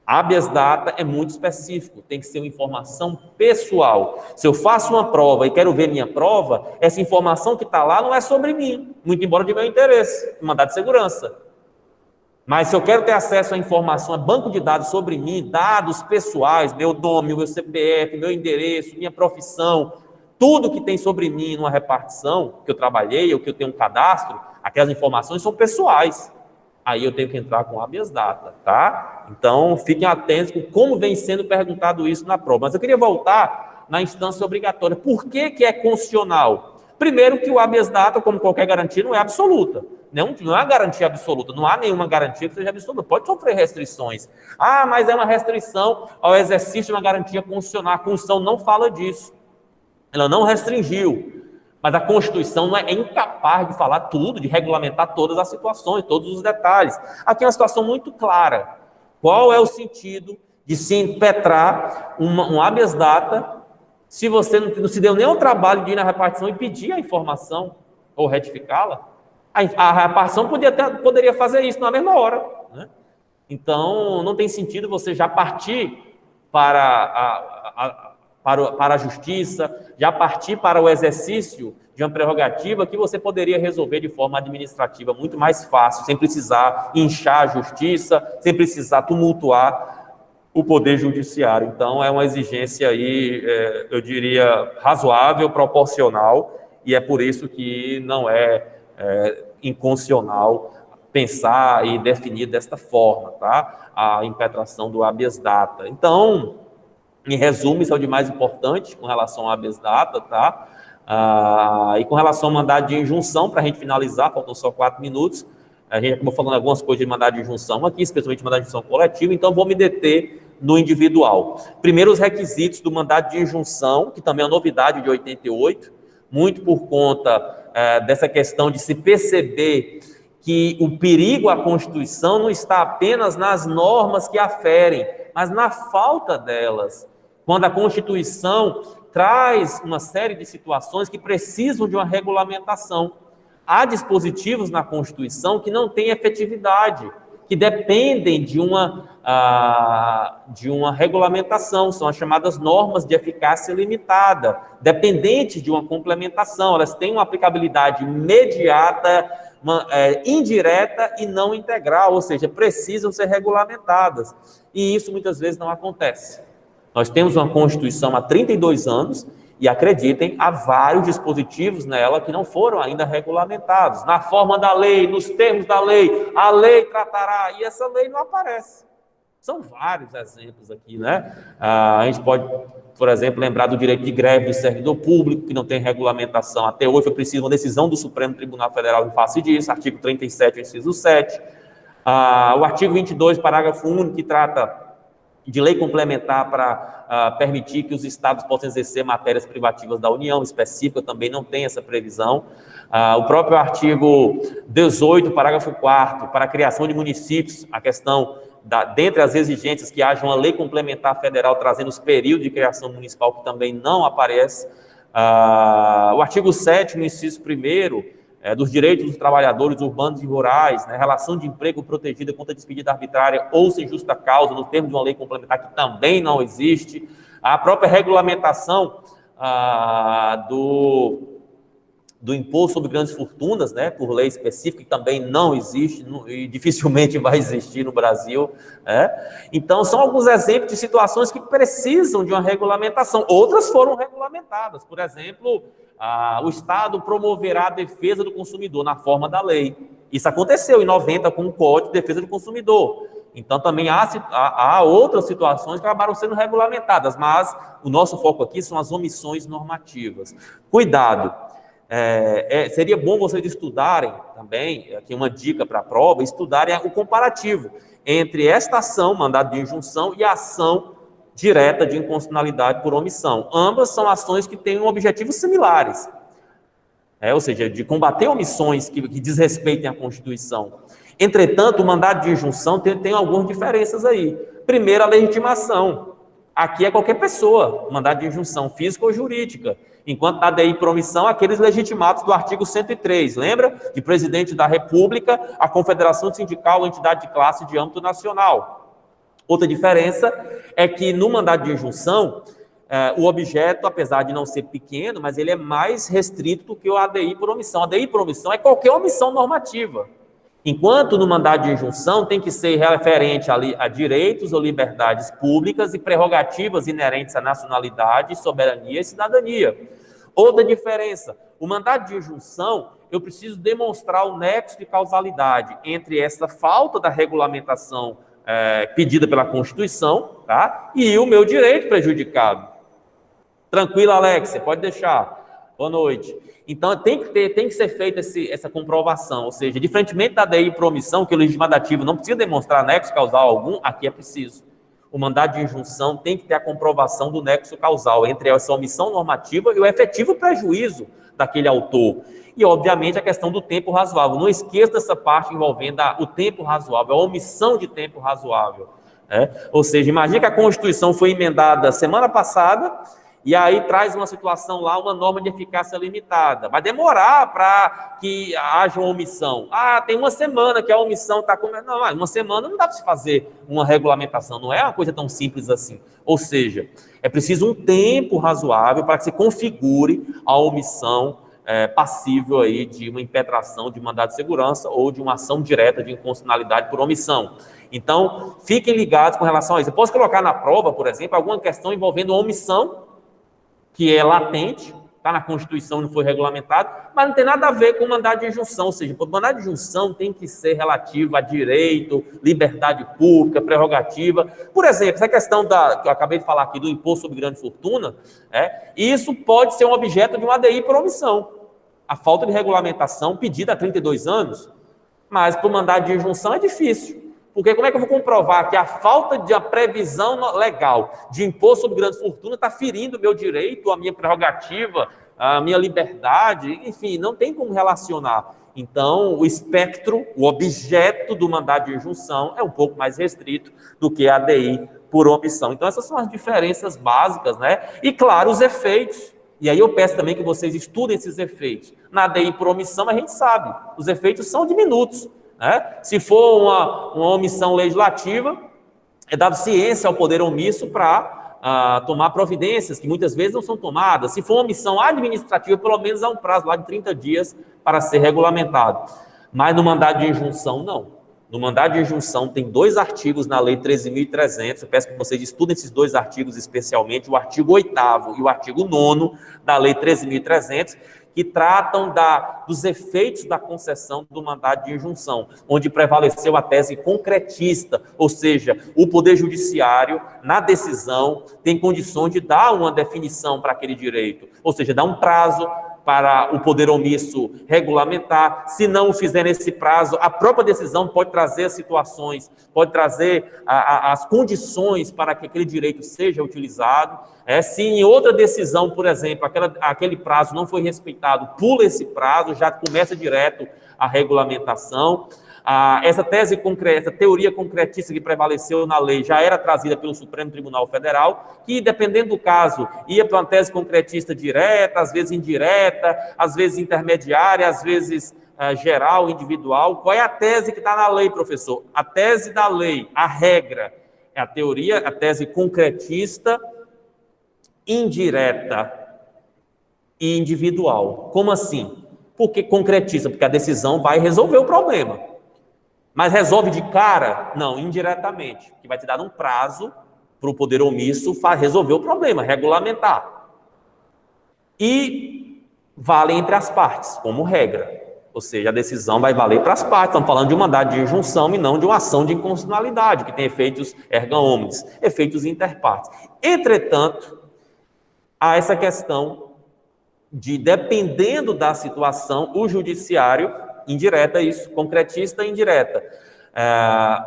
Habeas data é muito específico, tem que ser uma informação pessoal. Se eu faço uma prova e quero ver minha prova, essa informação que está lá não é sobre mim, muito embora de meu interesse, mandado de segurança. Mas se eu quero ter acesso à informação, a banco de dados sobre mim, dados pessoais, meu nome, meu CPF, meu endereço, minha profissão, tudo que tem sobre mim numa repartição, que eu trabalhei ou que eu tenho um cadastro, aquelas informações são pessoais. Aí eu tenho que entrar com habeas data, tá? Então, fiquem atentos com como vem sendo perguntado isso na prova. Mas eu queria voltar na instância obrigatória. Por que é constitucional? Primeiro que o habeas data, como qualquer garantia, não é absoluta. Não é uma garantia absoluta. Não há nenhuma garantia que seja absoluta. Pode sofrer restrições. Ah, mas é uma restrição ao exercício de uma garantia constitucional. A Constituição não fala disso. Ela não restringiu. Mas a Constituição não é incapaz de falar tudo, de regulamentar todas as situações, todos os detalhes. Aqui é uma situação muito clara. Qual é o sentido de se impetrar um habeas data se você não se deu nem o trabalho de ir na repartição e pedir a informação ou retificá-la? A repartição poderia fazer isso na mesma hora, né? Então, não tem sentido você já partir para a justiça, já partir para o exercício de uma prerrogativa que você poderia resolver de forma administrativa muito mais fácil, sem precisar inchar a justiça, sem precisar tumultuar o poder judiciário. Então, é uma exigência aí, eu diria, razoável, proporcional, e é por isso que não é inconstitucional pensar e definir desta forma, tá? A impetração do habeas data. Então, em resumo, isso é o de mais importante com relação ao habeas data, tá? E com relação ao mandado de injunção, para a gente finalizar, faltam só 4 minutos, a gente acabou falando algumas coisas de mandado de injunção aqui, especialmente mandado de injunção coletivo, então vou me deter no individual. Primeiro, os requisitos do mandado de injunção, que também é uma novidade de 88, muito por conta dessa questão de se perceber que o perigo à Constituição não está apenas nas normas que aferem, mas na falta delas. Quando a Constituição traz uma série de situações que precisam de uma regulamentação. Há dispositivos na Constituição que não têm efetividade, que dependem de uma regulamentação, são as chamadas normas de eficácia limitada, dependentes de uma complementação, elas têm uma aplicabilidade imediata, indireta e não integral, ou seja, precisam ser regulamentadas, e isso muitas vezes não acontece. Nós temos uma Constituição há 32 anos, e acreditem, há vários dispositivos nela que não foram ainda regulamentados, na forma da lei, nos termos da lei, a lei tratará, e essa lei não aparece. São vários exemplos aqui, né? A gente pode, por exemplo, lembrar do direito de greve do servidor público, que não tem regulamentação. Até hoje, eu preciso de uma decisão do Supremo Tribunal Federal em face disso, artigo 37, inciso 7. O artigo 22, parágrafo único, que trata de lei complementar para permitir que os estados possam exercer matérias privativas da União, específica, também não tem essa previsão. O próprio artigo 18, parágrafo 4º, para a criação de municípios, a questão, dentre as exigências, que haja uma lei complementar federal trazendo os períodos de criação municipal, que também não aparece. O artigo 7º, inciso 1º, dos direitos dos trabalhadores urbanos e rurais, né, relação de emprego protegida contra despedida arbitrária ou sem justa causa, no termo de uma lei complementar que também não existe, a própria regulamentação do imposto sobre grandes fortunas, né, por lei específica, que também não existe e dificilmente vai existir no Brasil, né? Então, são alguns exemplos de situações que precisam de uma regulamentação. Outras foram regulamentadas, por exemplo, o Estado promoverá a defesa do consumidor na forma da lei. Isso aconteceu em 90 com o Código de Defesa do Consumidor. Então, também há outras situações que acabaram sendo regulamentadas, mas o nosso foco aqui são as omissões normativas. Cuidado, seria bom vocês estudarem também, aqui uma dica para a prova, estudarem o comparativo entre esta ação, mandado de injunção, e a ação direta de inconstitucionalidade por omissão. Ambas são ações que têm objetivos similares, ou seja, de combater omissões que desrespeitem a Constituição. Entretanto, o mandado de injunção tem algumas diferenças aí. Primeiro, a legitimação. Aqui é qualquer pessoa, mandado de injunção, física ou jurídica. Enquanto na ADI por omissão, aqueles legitimados do artigo 103, lembra? De presidente da República, a confederação sindical ou entidade de classe de âmbito nacional. Outra diferença é que no mandado de injunção, o objeto, apesar de não ser pequeno, mas ele é mais restrito do que o ADI por omissão. A ADI por omissão é qualquer omissão normativa. Enquanto no mandado de injunção tem que ser referente a direitos ou liberdades públicas e prerrogativas inerentes à nacionalidade, soberania e cidadania. Outra diferença, o mandado de injunção, eu preciso demonstrar o nexo de causalidade entre essa falta da regulamentação pedida pela Constituição, tá? E o meu direito prejudicado. Tranquilo, Alex, você pode deixar. Boa noite. Então, tem que ser feita essa comprovação, ou seja, diferentemente da ADI por omissão, que o legislativo não precisa demonstrar nexo causal algum, aqui é preciso. o mandado de injunção tem que ter a comprovação do nexo causal entre essa omissão normativa e o efetivo prejuízo daquele autor. E, obviamente, a questão do tempo razoável. Não esqueça dessa parte envolvendo o tempo razoável, a omissão de tempo razoável. Ou seja, imagine que a Constituição foi emendada semana passada e aí traz uma situação lá, uma norma de eficácia limitada. Vai demorar para que haja uma omissão. Tem uma semana que a omissão está começando. Não, uma semana não dá para se fazer uma regulamentação, não é uma coisa tão simples assim. Ou seja, é preciso um tempo razoável para que se configure a omissão passível aí de uma impetração de mandado de segurança ou de uma ação direta de inconstitucionalidade por omissão. Então, fiquem ligados com relação a isso. Eu posso colocar na prova, por exemplo, alguma questão envolvendo omissão, que é latente, está na Constituição, não foi regulamentado, mas não tem nada a ver com mandado de injunção. Ou seja, o mandado de injunção tem que ser relativo a direito, liberdade pública, prerrogativa. Por exemplo, essa questão que eu acabei de falar aqui do imposto sobre grande fortuna, isso pode ser um objeto de uma ADI por omissão. A falta de regulamentação pedida há 32 anos, mas para o mandado de injunção é difícil. Porque como é que eu vou comprovar que a falta de previsão legal de imposto sobre grande fortuna está ferindo o meu direito, a minha prerrogativa, a minha liberdade? Enfim, não tem como relacionar. Então, o espectro, o objeto do mandado de injunção é um pouco mais restrito do que a ADI por omissão. Então, essas são as diferenças básicas, né? E, claro, os efeitos. E aí eu peço também que vocês estudem esses efeitos. Na ADI por omissão, a gente sabe, os efeitos são diminutos. Se for uma omissão legislativa, é dado ciência ao poder omisso para tomar providências, que muitas vezes não são tomadas. Se for uma omissão administrativa, pelo menos há um prazo lá de 30 dias para ser regulamentado. Mas no mandado de injunção, não. No mandado de injunção tem 2 artigos na Lei 13.300, eu peço que vocês estudem esses 2 artigos especialmente, o artigo 8º e o artigo 9º da Lei 13.300, que tratam dos efeitos da concessão do mandado de injunção, onde prevaleceu a tese concretista, ou seja, o Poder Judiciário, na decisão, tem condições de dar uma definição para aquele direito, ou seja, dar um prazo para o poder omisso regulamentar. Se não o fizer nesse prazo, a própria decisão pode trazer as situações, pode trazer as condições para que aquele direito seja utilizado. Se em outra decisão, por exemplo, aquele prazo não foi respeitado, pula esse prazo, já começa direto a regulamentação. Essa tese concreta, essa teoria concretista que prevaleceu na lei já era trazida pelo Supremo Tribunal Federal, que, dependendo do caso, ia para uma tese concretista direta, às vezes indireta, às vezes intermediária, às vezes geral, individual. Qual é a tese que está na lei, professor? A tese da lei, a regra, é a teoria, a tese concretista, indireta e individual. Como assim? Porque concretista, porque a decisão vai resolver o problema. Mas resolve de cara? Não, indiretamente, que vai te dar um prazo para o poder omisso resolver o problema, regulamentar. E vale entre as partes, como regra. Ou seja, a decisão vai valer para as partes. Estamos falando de um mandado de injunção e não de uma ação de inconstitucionalidade, que tem efeitos erga omnes, efeitos interpartes. Entretanto, há essa questão de, dependendo da situação, o judiciário, indireta isso, concretista e indireta,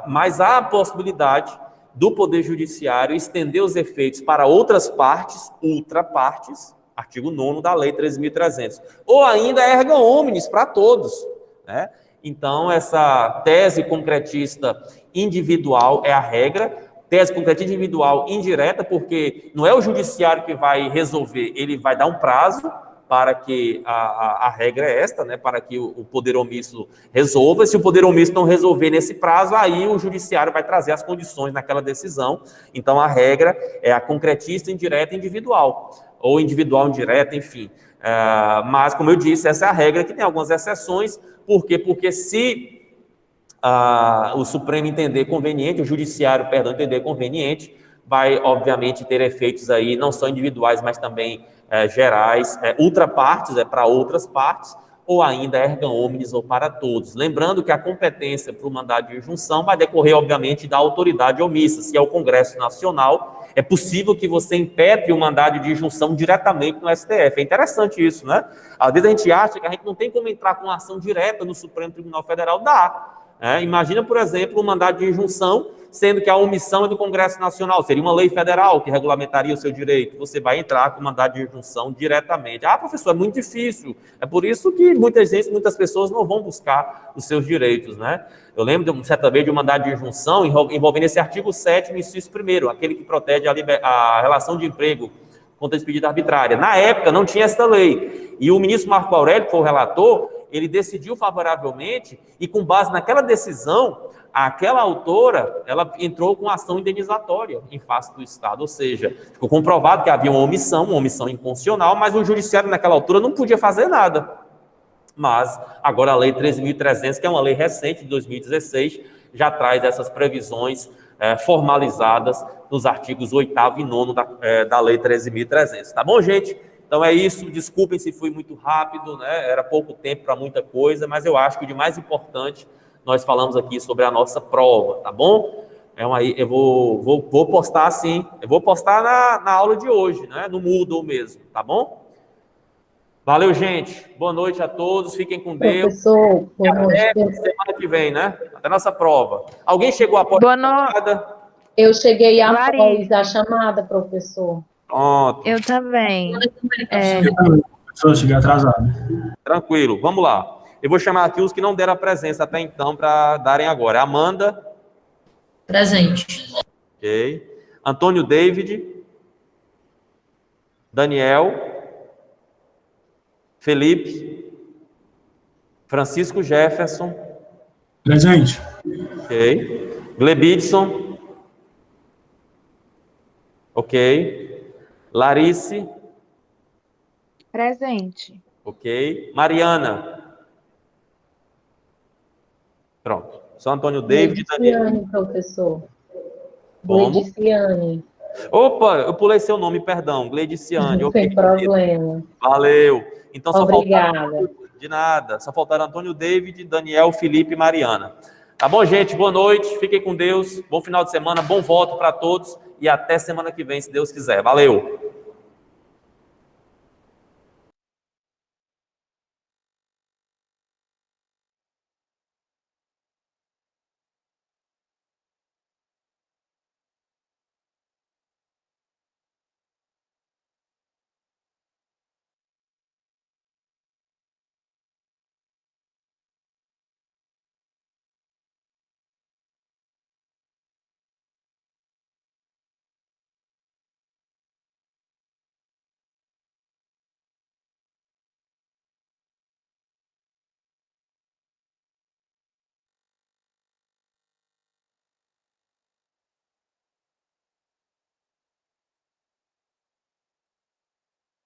mas há a possibilidade do Poder Judiciário estender os efeitos para outras partes, ultrapartes, artigo 9º da Lei 13.300, ou ainda erga omnes para todos, né? Então, essa tese concretista individual é a regra, tese concretista individual indireta, porque não é o judiciário que vai resolver, ele vai dar um prazo para que a regra é esta, né, para que o poder omisso resolva. Se o poder omisso não resolver nesse prazo, aí o judiciário vai trazer as condições naquela decisão. Então, a regra é a concretista indireta e individual, ou individual indireta, enfim. Mas, como eu disse, essa é a regra, que tem algumas exceções. Por quê? Porque se o Supremo entender conveniente, o judiciário, perdão, entender conveniente, vai, obviamente, ter efeitos aí, não só individuais, mas também gerais, ultrapartes, para outras partes, ou ainda erga omnes ou para todos. Lembrando que a competência para o mandado de injunção vai decorrer, obviamente, da autoridade omissa. Se é o Congresso Nacional, é possível que você impetre o mandado de injunção diretamente no STF. É interessante isso, né? Às vezes a gente acha que a gente não tem como entrar com uma ação direta no Supremo Tribunal Federal. Dá, Imagina, por exemplo, um mandado de injunção, sendo que a omissão é do Congresso Nacional, seria uma lei federal que regulamentaria o seu direito. Você vai entrar com mandado de injunção diretamente. Ah, professor, é muito difícil. É por isso que muitas pessoas não vão buscar os seus direitos, né? Eu lembro, certa vez, de um mandado de injunção envolvendo esse artigo 7º, inciso 1º, aquele que protege a relação de emprego contra a despedida arbitrária. Na época, não tinha essa lei. E o ministro Marco Aurélio, que foi o relator, ele decidiu favoravelmente e, com base naquela decisão, aquela autora, ela entrou com ação indenizatória em face do Estado, ou seja, ficou comprovado que havia uma omissão inconstitucional, mas o judiciário naquela altura não podia fazer nada. Mas agora a Lei 13.300, que é uma lei recente, de 2016, já traz essas previsões formalizadas nos artigos 8º e 9º da Lei 13.300. Tá bom, gente? Então é isso, desculpem se fui muito rápido, né? Era pouco tempo para muita coisa, mas eu acho que o de mais importante, nós falamos aqui sobre a nossa prova, tá bom? Eu vou postar assim, eu vou postar na aula de hoje, né? No Moodle mesmo, tá bom? Valeu, gente. Boa noite a todos, fiquem com Deus. Professor, boa noite. Até semana que vem, né? Até a nossa prova. Alguém chegou após Boa noite. Eu cheguei após Larissa. a chamada, professor. Pronto. Eu também. Professor, cheguei atrasado. Tranquilo, vamos lá. Eu vou chamar aqui os que não deram a presença até então para darem agora. Amanda. Presente. Ok. Antônio David. Daniel. Felipe. Francisco Jefferson. Presente. Ok. Glebidson. Ok. Larice. Presente. Ok. Mariana. Pronto. Só Antônio David e Daniel. Gleidiciane, professor. Como? Gleidiciane. Opa, eu pulei seu nome, perdão. Gleidiciane. Não Ok. tem problema. Valeu. Então só Obrigada. faltaram... De nada. Só faltaram Antônio David, Daniel, Felipe e Mariana. Tá bom, gente? Boa noite. Fiquem com Deus. Bom final de semana. Bom voto para todos. E até semana que vem, se Deus quiser. Valeu.